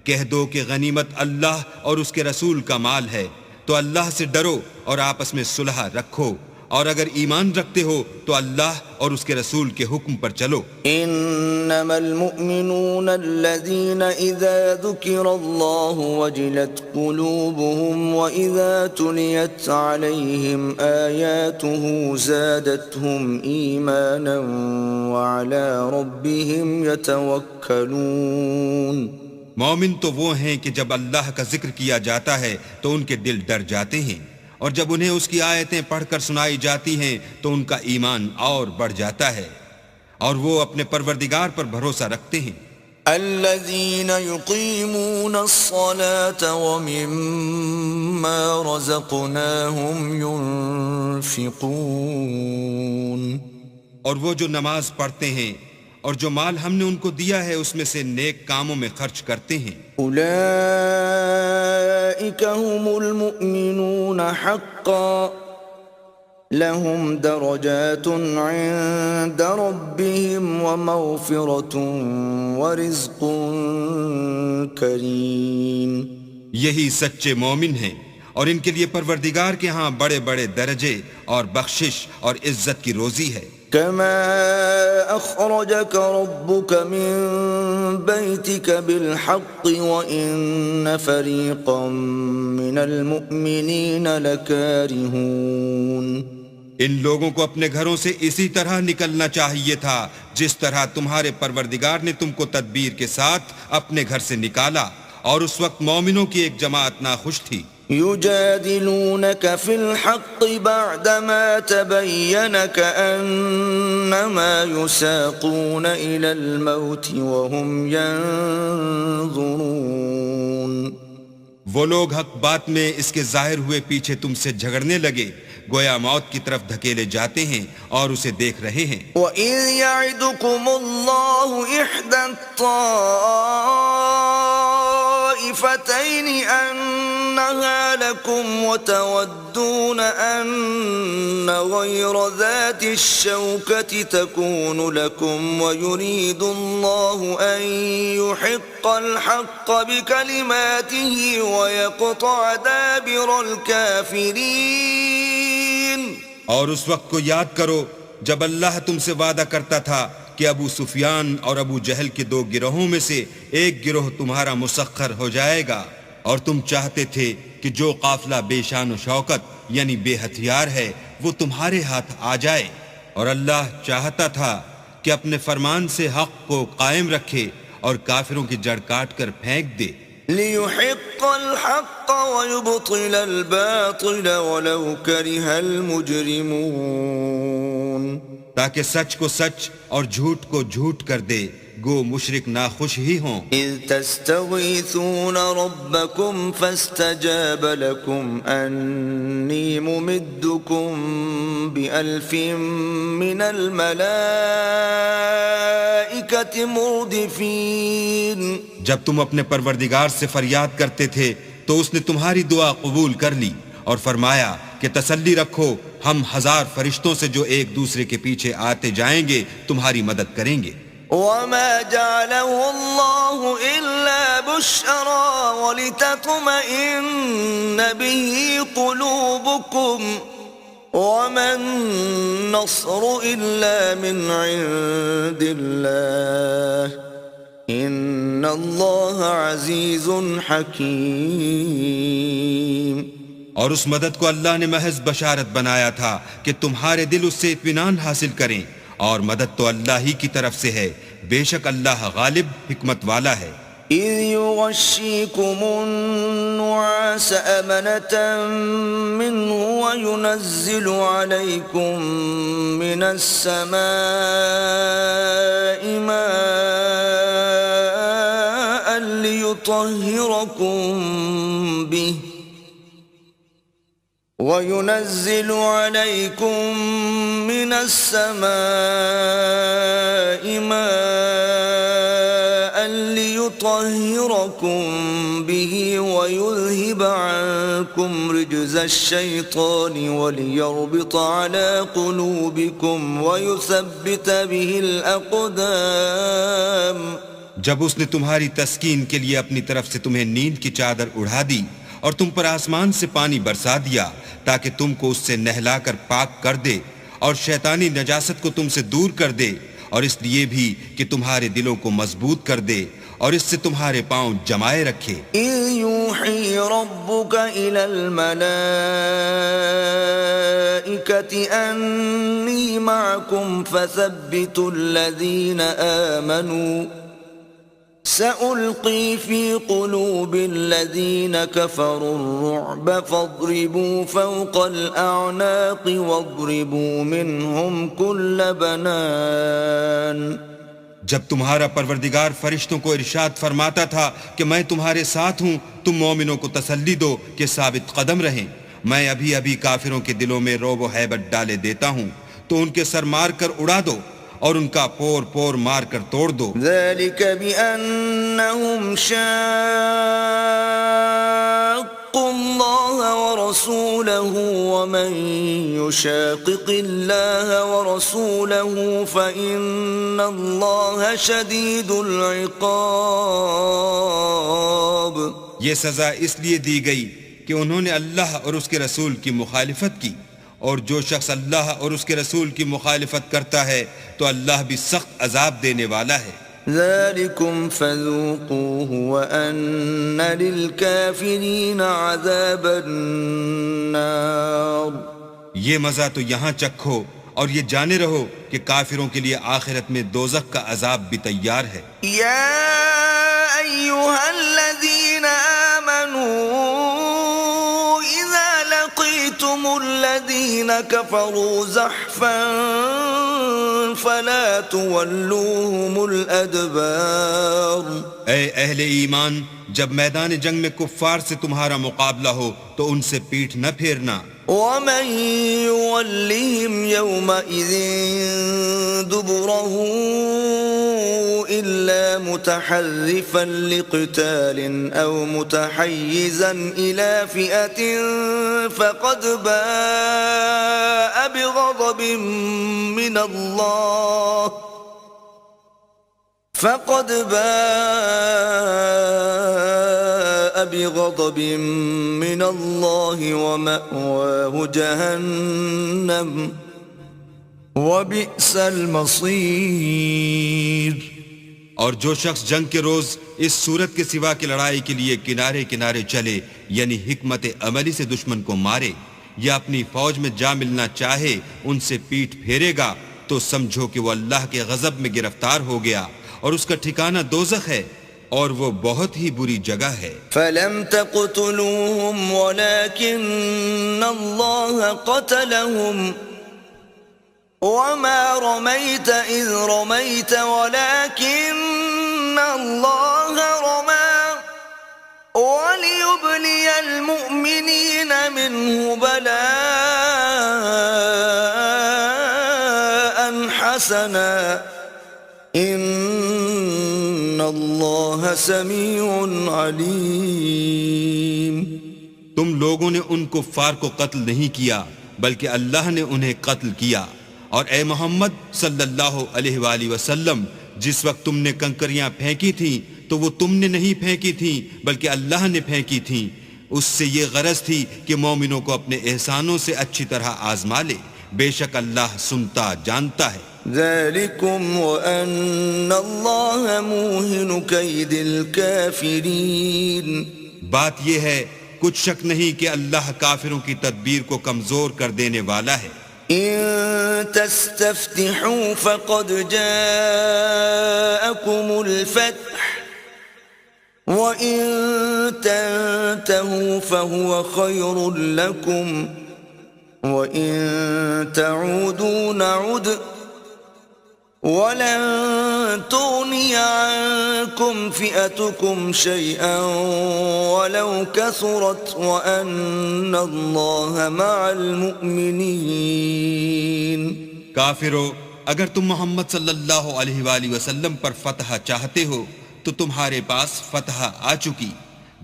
کہہ دو کہ غنیمت اللہ اور اس کے رسول کا مال ہے، تو اللہ سے ڈرو اور آپس میں صلح رکھو، اور اگر ایمان رکھتے ہو تو اللہ اور اس کے رسول کے حکم پر چلو. انما المؤمنون الذين اذا ذكر الله وجلت قلوبهم واذا تليت عليهم اياته زادتهم ايمانا وعلى ربهم يتوكلون. مومن تو وہ ہیں کہ جب اللہ کا ذکر کیا جاتا ہے تو ان کے دل ڈر جاتے ہیں، اور جب انہیں اس کی آیتیں پڑھ کر سنائی جاتی ہیں تو ان کا ایمان اور بڑھ جاتا ہے، اور وہ اپنے پروردگار پر بھروسہ رکھتے ہیں. الذين يقيمون الصلاة ومما مما رزقناهم ينفقون اور وہ جو نماز پڑھتے ہیں اور جو مال ہم نے ان کو دیا ہے اس میں سے نیک کاموں میں خرچ کرتے ہیں، أولئك هم المؤمنون حقا لهم درجات عند ربهم ومغفرة ورزق کریم. یہی سچے مومن ہیں اور ان کے لیے پروردگار کے ہاں بڑے بڑے درجے اور بخشش اور عزت کی روزی ہے. كما أخرجك ربك من بيتك بالحق وإن فريقا من المؤمنين لكارهون. ان لوگوں کو اپنے گھروں سے اسی طرح نکلنا چاہیے تھا جس طرح تمہارے پروردگار نے تم کو تدبیر کے ساتھ اپنے گھر سے نکالا، اور اس وقت مومنوں کی ایک جماعت ناخوش تھی. يجادلونك في الحق بعدما تبين كأنما يساقون إلى الموت وهم ينظرون. وہ لوگ حق بات میں اس کے ظاہر ہوئے پیچھے تم سے جھگڑنے لگے، گویا موت کی طرف دھکیلے جاتے ہیں اور اسے دیکھ رہے ہیں. وَإِذْ يَعِدُكُمُ اللَّهُ إِحْدَى الطَّائِفَتَيْنِ أَنَّهَا لَكُمْ وَتَوَدُّونَ أَنَّ غَيْرَ ذَاتِ الشَّوْكَةِ تَكُونُ لَكُمْ وَيُرِيدُ اللَّهُ أَن يُحِقَّ الْحَقَّ بِكَلِمَاتِهِ وَيَقْطَعَ دَابِرَ الْكَافِرِينَ. اور اس وقت کو یاد کرو جب اللہ تم سے وعدہ کرتا تھا کہ ابو سفیان اور ابو جہل کے دو گروہوں میں سے ایک گروہ تمہارا مسخر ہو جائے گا، اور تم چاہتے تھے کہ جو قافلہ بے شان و شوکت یعنی بے ہتھیار ہے وہ تمہارے ہاتھ آ جائے، اور اللہ چاہتا تھا کہ اپنے فرمان سے حق کو قائم رکھے اور کافروں کی جڑ کاٹ کر پھینک دے. لِيُحِقَّ الْحَقَّ وَيُبْطِلَ الْبَاطِلَ وَلَوْ كَرِهَ الْمُجْرِمُونَ. تاکہ سچ کو سچ اور جھوٹ کو جھوٹ کر دے، گو مشرک ناخوش ہی ہوں. إِذْ تَسْتَغِيثُونَ رَبَّكُمْ فَاسْتَجَابَ لَكُمْ أَنِّي مُمِدُّكُمْ بِأَلْفٍ مِّنَ الْمَلَائِكَةِ مُرْدِفِينَ. جب تم اپنے پروردگار سے فریاد کرتے تھے تو اس نے تمہاری دعا قبول کر لی اور فرمایا کہ تسلی رکھو، ہم 1000 فرشتوں سے جو ایک دوسرے کے پیچھے آتے جائیں گے تمہاری مدد کریں گے. وَمَا جَعَلَهُ اللَّهُ إِلَّا بُشْرًا وَلِتَطْمَئِنَّ بِهِ قُلُوبُكُمْ وَمَا النَّصْرُ إِلَّا مِنْ عِنْدِ اللَّهِ إِنَّ اللَّهَ عَزِيزٌ حَكِيمٌ. اور اس مدد کو اللہ نے محض بشارت بنایا تھا کہ تمہارے دل اس سے اطمینان حاصل کریں، اور مدد تو اللہ ہی کی طرف سے ہے، بے شک اللہ غالب حکمت والا ہے. إِذْ يُغَشِّيكُمُ النُّعَاسَ أَمَنَةً مِّنْهُ وَيُنَزِّلُ عَلَيْكُم مِّنَ السَّمَاءِ مَاءً لِّيُطَهِّرَكُم بِهِ وَيُنَزِّلُ عَلَيْكُم مِّنَ السَّمَاءِ مَاءً لِّيُطَهِّرَكُم بِهِ وَيُذْهِبَ عَنكُمْ رِجْزَ الشَّيْطَانِ وَلِيَرْبِطَ عَلَى قُلُوبِكُمْ وَيُثَبِّتَ بِهِ الْأَقْدَامَ. جب اس نے تمہاری تسکین کے لیے اپنی طرف سے تمہیں نیند کی چادر اڑا دی اور تم پر آسمان سے پانی برسا دیا تاکہ تم کو اس سے نہلا کر پاک کر دے اور شیطانی نجاست کو تم سے دور کر دے، اور اس لیے بھی کہ تمہارے دلوں کو مضبوط کر دے اور اس سے تمہارے پاؤں جمائے رکھے. إِذْ يُوحِي رَبُّكَ إِلَى الْمَلَائِكَةِ أَنِّي مَعَكُمْ فَثَبِّتُوا الَّذِينَ آمَنُوا سَأُلْقِي فِي قُلُوبِ الَّذِينَ كَفَرُوا الرُّعْبَ فَاضْرِبُوا فَوْقَ الْأَعْنَاقِ وَاضْرِبُوا مِنْهُمْ كُلَّ بَنَانٍ. جب تمہارا پروردگار فرشتوں کو ارشاد فرماتا تھا کہ میں تمہارے ساتھ ہوں، تم مومنوں کو تسلی دو کہ ثابت قدم رہیں، میں ابھی ابھی کافروں کے دلوں میں رعب و ہیبت ڈالے دیتا ہوں، تو ان کے سر مار کر اڑا دو اور ان کا پور پور مار کر توڑ دو۔ ذلك بأنهم شاقوا الله ورسوله ومن يشاقق الله ورسوله فإن الله شديد العقاب۔ یہ سزا اس لیے دی گئی کہ انہوں نے اللہ اور اس کے رسول کی مخالفت کی، اور جو شخص اللہ اور اس کے رسول کی مخالفت کرتا ہے تو اللہ بھی سخت عذاب دینے والا ہے۔ ذلكم فذوقوه وأن للكافرين عذاب النار۔ یہ مزہ تو یہاں چکھو اور یہ جانے رہو کہ کافروں کے لیے آخرت میں دوزخ کا عذاب بھی تیار ہے۔ يا أيها الذين آمنوا إذا لقيتم الذين كفروا زحفا فلا تولوهم الأدبار۔ اے اہل ایمان، جب میدان جنگ میں کفار سے تمہارا مقابلہ ہو تو ان سے پیٹھ نہ پھیرنا۔ ومن يولهم يومئذ دبره إلا متحرفا لقتال أو متحيزا إلى فئة فقد باء بغضب من الله ومأواه جهنم وبئس المصير۔ اور جو شخص جنگ کے روز اس صورت کے سوا کی لڑائی کے لیے کنارے کنارے چلے، یعنی حکمت عملی سے دشمن کو مارے یا اپنی فوج میں جا ملنا چاہے، ان سے پیٹھ پھیرے گا تو سمجھو کہ وہ اللہ کے غضب میں گرفتار ہو گیا اور اس کا ٹھکانہ دوزخ ہے، اور وہ بہت ہی بری جگہ ہے۔ فلم تقتلوهم ولكن الله قتلهم وما رميت إذ رميت ولكن الله رمى وليبلي المؤمنين منه بلاء حسنا إن الله سميع عليم۔ تم لوگوں نے ان کفار کو قتل نہیں کیا بلکہ اللہ نے انہیں قتل کیا، اور اے محمد صلی اللہ علیہ وآلہ وسلم، جس وقت تم نے کنکریاں پھینکی تھیں تو وہ تم نے نہیں پھینکی تھیں بلکہ اللہ نے پھینکی تھیں، اس سے یہ غرض تھی کہ مومنوں کو اپنے احسانوں سے اچھی طرح آزما لے، بے شک اللہ سنتا جانتا ہے۔ ذلكم وأن الله موهن كيد الكافرين۔ بات یہ ہے، کچھ شک نہیں کہ اللہ کافروں کی تدبیر کو کمزور کر دینے والا ہے۔ إن تستفتحوا فقد جاءكم الفتح وإن تنتهوا فهو خير لكم وإن تعودوا نعد ولن تغني عنكم فئتكم شيئا ولو كثرت وأن الله مع المؤمنين۔ کافرو، اگر تم محمد صلی اللہ علیہ وآلہ وسلم پر فتح چاہتے ہو تو تمہارے پاس فتح آ چکی۔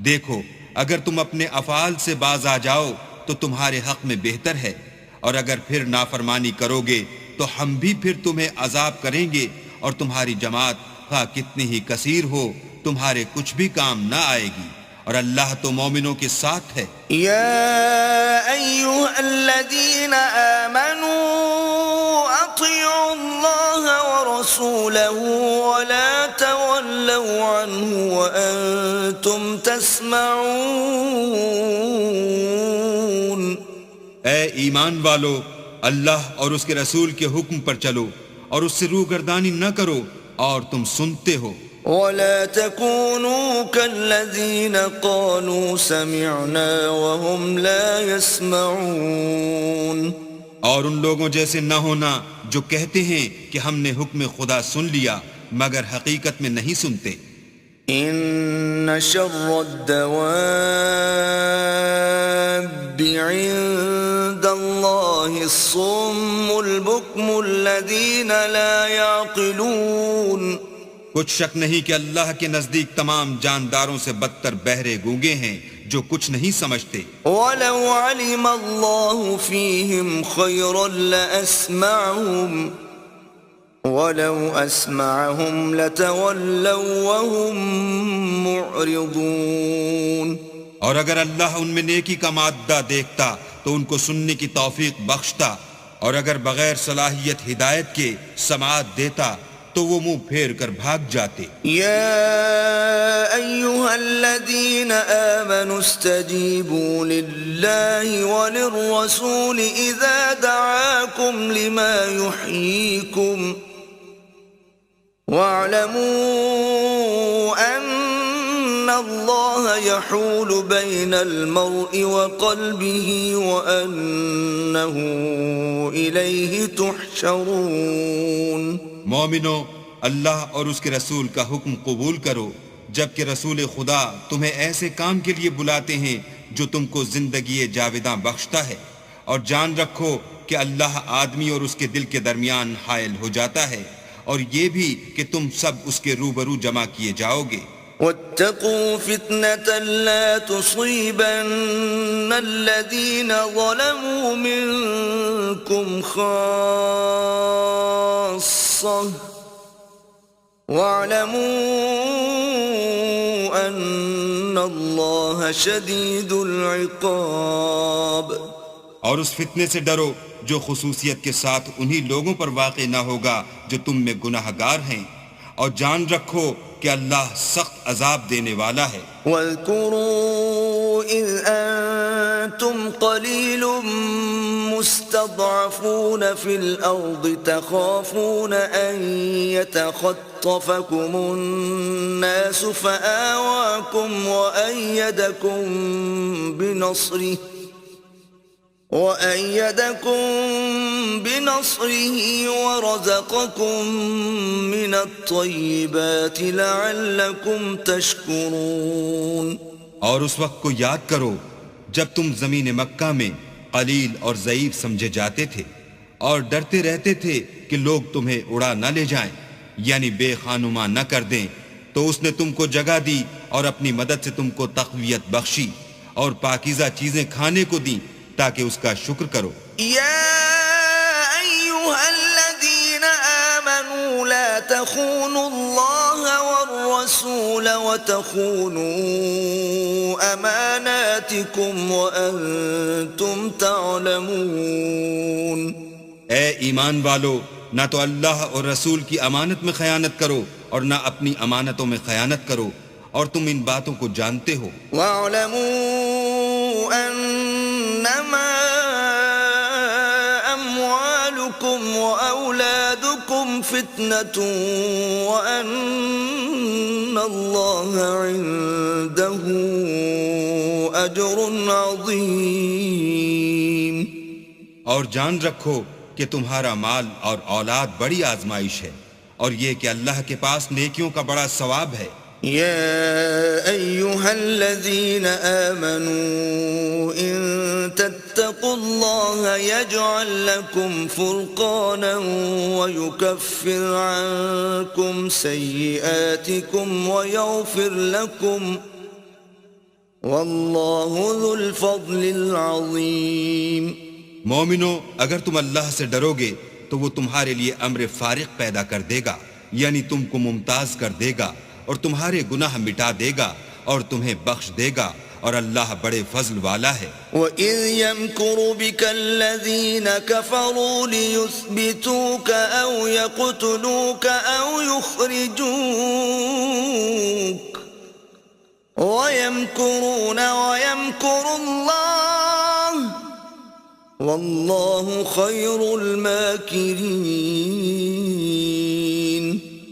دیکھو، اگر تم اپنے افعال سے باز آ جاؤ تو تمہارے حق میں بہتر ہے، اور اگر پھر نافرمانی کرو گے تو ہم بھی پھر تمہیں عذاب کریں گے، اور تمہاری جماعت خواہ کتنی ہی کثیر ہو تمہارے کچھ بھی کام نہ آئے گی، اور اللہ تو مومنوں کے ساتھ ہے۔ يا أيها الذين آمنوا أطيعوا الله ورسوله ولا تولوا عنه وأنتم تسمعون۔ اے ایمان والو، اللہ اور اس کے رسول کے حکم پر چلو اور اس سے روگردانی نہ کرو اور تم سنتے ہو۔ ولا تكونوا كالذين قالوا سمعنا وهم لا يسمعون۔ اور ان لوگوں جیسے نہ ہونا جو کہتے ہیں کہ ہم نے حکم خدا سن لیا مگر حقیقت میں نہیں سنتے. ان شر الدواب عند الله الصم البكم الذين لا يعقلون. کچھ شک نہیں کہ اللہ کے نزدیک تمام جانداروں سے بدتر بہرے گونگے ہیں جو کچھ نہیں سمجھتے. وَلَوْ عَلِمَ اللَّهُ فِيهِمْ خَيْرًا لَأَسْمَعَهُمْ وَلَوْ أَسْمَعَهُمْ لَتَوَلَّوْا وَهُمْ مُعْرِضُونَ. اور اگر اللہ ان میں نیکی کا مادہ دیکھتا تو ان کو سننے کی توفیق بخشتا، اور اگر بغیر صلاحیت ہدایت کے سماعت دیتا تو وہ منہ پھیر کر بھاگ جاتے. يا أيها الذين آمنوا استجيبوا لله وللرسول إذا دعاكم لما يحييكم واعلموا أن الله يحول بين المرء وقلبه وأنه إليه تحشرون. مومنو، اللہ اور اس کے رسول کا حکم قبول کرو جبکہ رسول خدا تمہیں ایسے کام کے لیے بلاتے ہیں جو تم کو زندگی جاوداں بخشتا ہے، اور جان رکھو کہ اللہ آدمی اور اس کے دل کے درمیان حائل ہو جاتا ہے، اور یہ بھی کہ تم سب اس کے روبرو جمع کیے جاؤ گے. واتقوا فتنة لا تصيبن الذين ظلموا منكم خاصة واعلموا أن الله شديد العقاب. اور اس فتنے سے ڈرو جو خصوصیت کے ساتھ انہی لوگوں پر واقع نہ ہوگا جو تم میں گناہ گار ہیں، اور جان رکھو کہ اللہ سخت عذاب دینے والا ہے. واذكروا إذ أنتم قليل مستضعفون في الأرض تخافون أن يتخطفكم الناس فآواكم وأيدكم بنصره ورزقكم من الطيبات لعلكم تشكرون. اور اس وقت کو یاد کرو جب تم زمین مکہ میں قلیل اور ضعیف سمجھے جاتے تھے اور ڈرتے رہتے تھے کہ لوگ تمہیں اڑا نہ لے جائیں، یعنی بے خانما نہ کر دیں، تو اس نے تم کو جگہ دی اور اپنی مدد سے تم کو تقویت بخشی اور پاکیزہ چیزیں کھانے کو دیں تاکہ اس کا شکر کرو. يا أيها الذين آمنوا لا تخونوا الله والرسول وتخونوا أماناتكم وأنتم تعلمون. اے ایمان والو، نہ تو اللہ اور رسول کی امانت میں خیانت کرو اور نہ اپنی امانتوں میں خیانت کرو، اور تم ان باتوں کو جانتے ہو. واعلموا أنما أموالكم وأولادكم فتنة وأن الله عنده أجر عظيم. اور جان رکھو کہ تمہارا مال اور اولاد بڑی آزمائش ہے، اور یہ کہ اللہ کے پاس نیکیوں کا بڑا ثواب ہے. يا أيها الذين آمنوا إن تتقوا الله يجعل لكم فرقانا ويكفر عنكم سيئاتكم ويغفر لكم والله ذو الفضل العظيم. مومنو، اگر تم اللہ سے ڈرو گے تو وہ تمہارے لیے امر فارق پیدا کر دے گا، یعنی تم کو ممتاز کر دے گا اور تمہارے گناہ مٹا دے گا اور تمہیں بخش دے گا، اور اللہ بڑے فضل والا ہے. وَإِذْ يَمْكُرُ بِكَ الَّذِينَ كَفَرُوا لِيُثْبِتُوكَ أَوْ يَقْتُلُوكَ أَوْ يُخْرِجُوكَ وَيَمْكُرُونَ وَيَمْكُرُ اللَّهُ وَاللَّهُ خَيْرُ الْمَاكِرِينَ.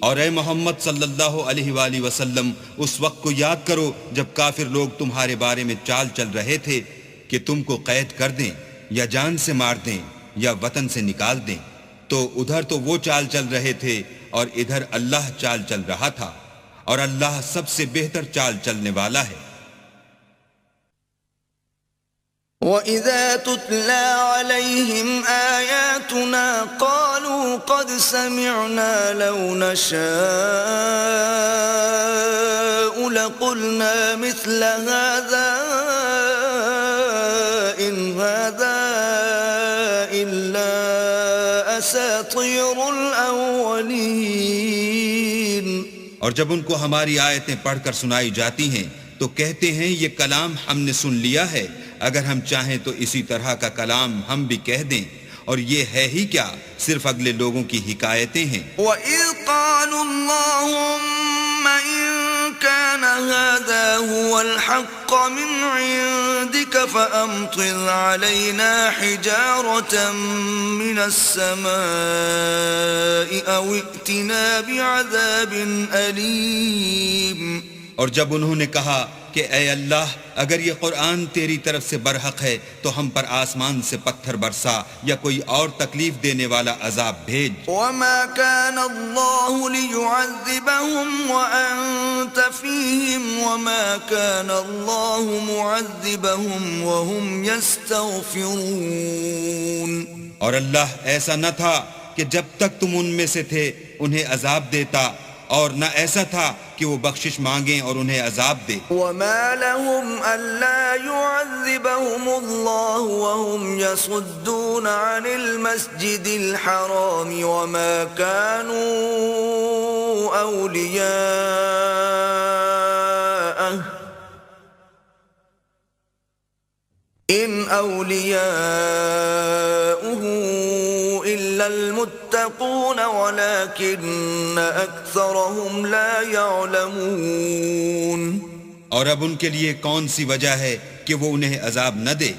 اور اے محمد صلی اللہ علیہ وآلہ وسلم، اس وقت کو یاد کرو جب کافر لوگ تمہارے بارے میں چال چل رہے تھے کہ تم کو قید کر دیں یا جان سے مار دیں یا وطن سے نکال دیں، تو ادھر تو وہ چال چل رہے تھے اور ادھر اللہ چال چل رہا تھا، اور اللہ سب سے بہتر چال چلنے والا ہے۔ وَإِذَا تُتْلَى عَلَيْهِمْ آيَاتُنَا قَالُوا قَدْ سَمِعْنَا لَوْ نَشَاءُ لَقُلْنَا مِثْلَ هَذَا إِنْ هَذَا إِلَّا أَسَاطِيرُ الْأَوَّلِينَ۔ اور جب ان کو ہماری آیتیں پڑھ کر سنائی جاتی ہیں تو کہتے ہیں یہ کلام ہم نے سن لیا ہے، اگر ہم چاہیں تو اسی طرح کا کلام ہم بھی کہہ دیں، اور یہ ہے ہی کیا، صرف اگلے لوگوں کی حکایتیں ہیں۔ وَإِذْ قَالُوا اللَّهُمَّ إِن كَانَ هَذَا هُوَ الْحَقَّ مِنْ عِندِكَ فَأَمْطِرْ عَلَيْنَا حِجَارَةً مِنَ السَّمَاءِ أَوْ ائْتِنَا بِعَذَابٍ أَلِيمٍ۔ اور جب انہوں نے کہا کہ اے اللہ، اگر یہ قرآن تیری طرف سے برحق ہے تو ہم پر آسمان سے پتھر برسا یا کوئی اور تکلیف دینے والا عذاب بھیج۔ وَمَا كَانَ اللَّهُ لِيُعَذِّبَهُمْ وَأَنْتَ فِيهِمْ وَمَا كَانَ اللَّهُ مُعَذِّبَهُمْ وَهُمْ يَسْتَغْفِرُونَ۔ اور اللہ ایسا نہ تھا کہ جب تک تم ان میں سے تھے انہیں عذاب دیتا، اور نہ ایسا تھا کہ وہ بخشش مانگیں اور انہیں عذاب دے۔ وَمَا لَهُمْ أَلَّا يُعَذِّبَهُمُ اللَّهُ وَهُمْ يَصُدُّونَ عَنِ الْمَسْجِدِ الْحَرَامِ وَمَا كَانُوا أَوْلِيَاءَهُ إِنْ أَوْلِيَاؤُهُ إِلَّا الْمُتَّقُونَ وَلَكِنَّ أَكْثَرَهُمْ لَا يَعْلَمُونَ۔ اور اب ان کے لیے کون سی وجہ ہے کہ وہ انہیں عذاب نہ دے،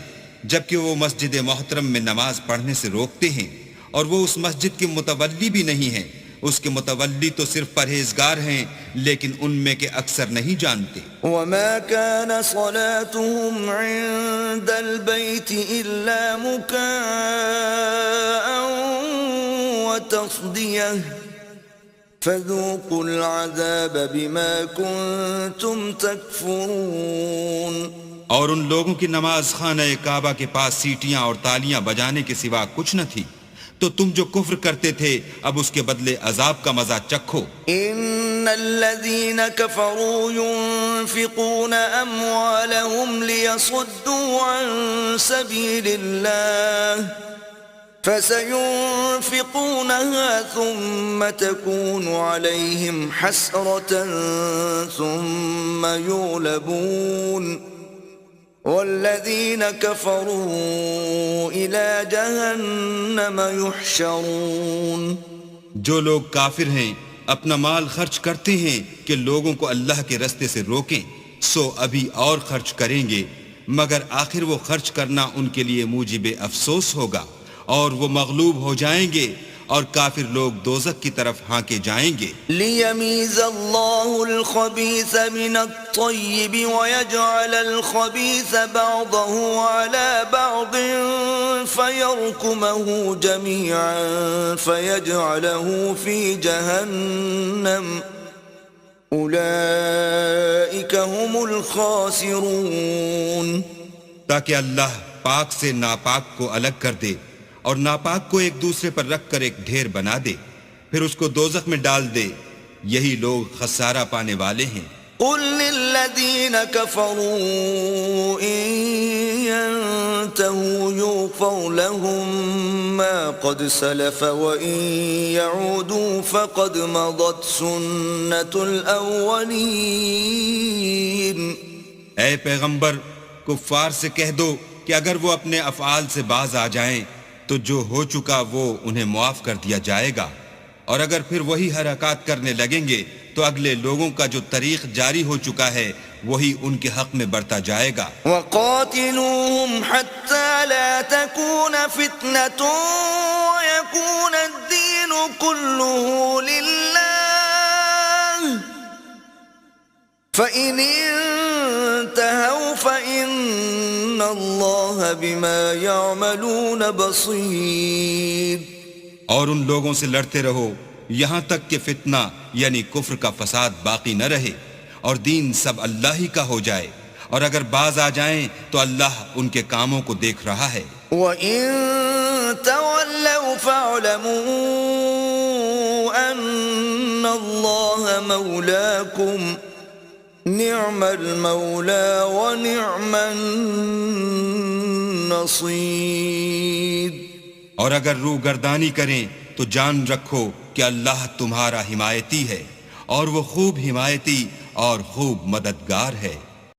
جبکہ وہ مسجد محترم میں نماز پڑھنے سے روکتے ہیں، اور وہ اس مسجد کے متولی بھی نہیں ہیں، اس کے متولی تو صرف پرہیزگار ہیں، لیکن ان میں کے اکثر نہیں جانتے۔ وَمَا كَانَ صَلَاتُهُمْ عِندَ الْبَيْتِ إِلَّا مُكَاءً وَتَصْدِيَةً فَذُوقُوا الْعَذَابَ بِمَا كُنْتُمْ تَكْفُرُونَ۔ اور ان لوگوں کی نماز خانہ کعبہ کے پاس سیٹیاں اور تالیاں بجانے کے سوا کچھ نہ تھی، تو تم جو کفر کرتے تھے اب اس کے بدلے عذاب کا مزہ چکھو۔ ان الذين كفروا ينفقون اموالهم ليصدوا عن سبيل الله فسينفقونها ثم تكون عليهم حسرة ثم يغلبون والذين كفروا إلى جهنم يحشرون۔ جو لوگ کافر ہیں اپنا مال خرچ کرتے ہیں کہ لوگوں کو اللہ کے رستے سے روکیں، سو ابھی اور خرچ کریں گے، مگر آخر وہ خرچ کرنا ان کے لیے موجب افسوس ہوگا، اور وہ مغلوب ہو جائیں گے، اور کافر لوگ دوزخ کی طرف ہانکے جائیں گے۔ لِيَمِيزَ اللَّهُ الْخَبِيثَ مِنَ الطَّيِّبِ وَيَجْعَلَ الْخَبِيثَ بَعْضَهُ عَلَى بَعْضٍ فَيَرْكُمَهُ جَمِيعًا فَيَجْعَلَهُ فِي جَهَنَّمَ أُولَئِكَ هُمُ الْخَاسِرُونَ۔ تاکہ اللہ پاک سے ناپاک کو الگ کر دے اور ناپاک کو ایک دوسرے پر رکھ کر ایک ڈھیر بنا دے، پھر اس کو دوزخ میں ڈال دے، یہی لوگ خسارہ پانے والے ہیں۔ قُل لِّلَّذِينَ كَفَرُوا إِن يَنتَهُوا يُغْفَرْ لَهُم مَّا قَدْ سَلَفَ وَإِن يَعُودُوا فَقَدْ مَضَتْ سُنَّةُ الْأَوَّلِينَ۔ اے پیغمبر، کفار سے کہہ دو کہ اگر وہ اپنے افعال سے باز آ جائیں تو جو ہو چکا وہ انہیں معاف کر دیا جائے گا، اور اگر پھر وہی حرکات کرنے لگیں گے تو اگلے لوگوں کا جو طریق جاری ہو چکا ہے وہی ان کے حق میں برتا جائے گا۔ وَقَاتِلُوهُمْ حَتَّى لَا تَكُونَ فِتْنَةٌ وَيَكُونَ الدِّينُ كُلُّهُ لِلَّهِ فَإِنِ انتهوا فَإِنَّ اللَّهَ بِمَا يَعْمَلُونَ بَصِيرٌ۔ اور ان لوگوں سے لڑتے رہو یہاں تک کہ فتنہ یعنی کفر کا فساد باقی نہ رہے اور دین سب اللہ ہی کا ہو جائے، اور اگر باز آ جائیں تو اللہ ان کے کاموں کو دیکھ رہا ہے۔ وَإِن تَوَلَّوْا فَاعْلَمُوا أَنَّ اللَّهَ مَوْلَاكُمْ نِعْمَ الْمَوْلَى وَنِعْمَ النَّصِيرُ۔ اور اگر روگردانی کریں تو جان رکھو کہ اللہ تمہارا حمایتی ہے، اور وہ خوب حمایتی اور خوب مددگار ہے۔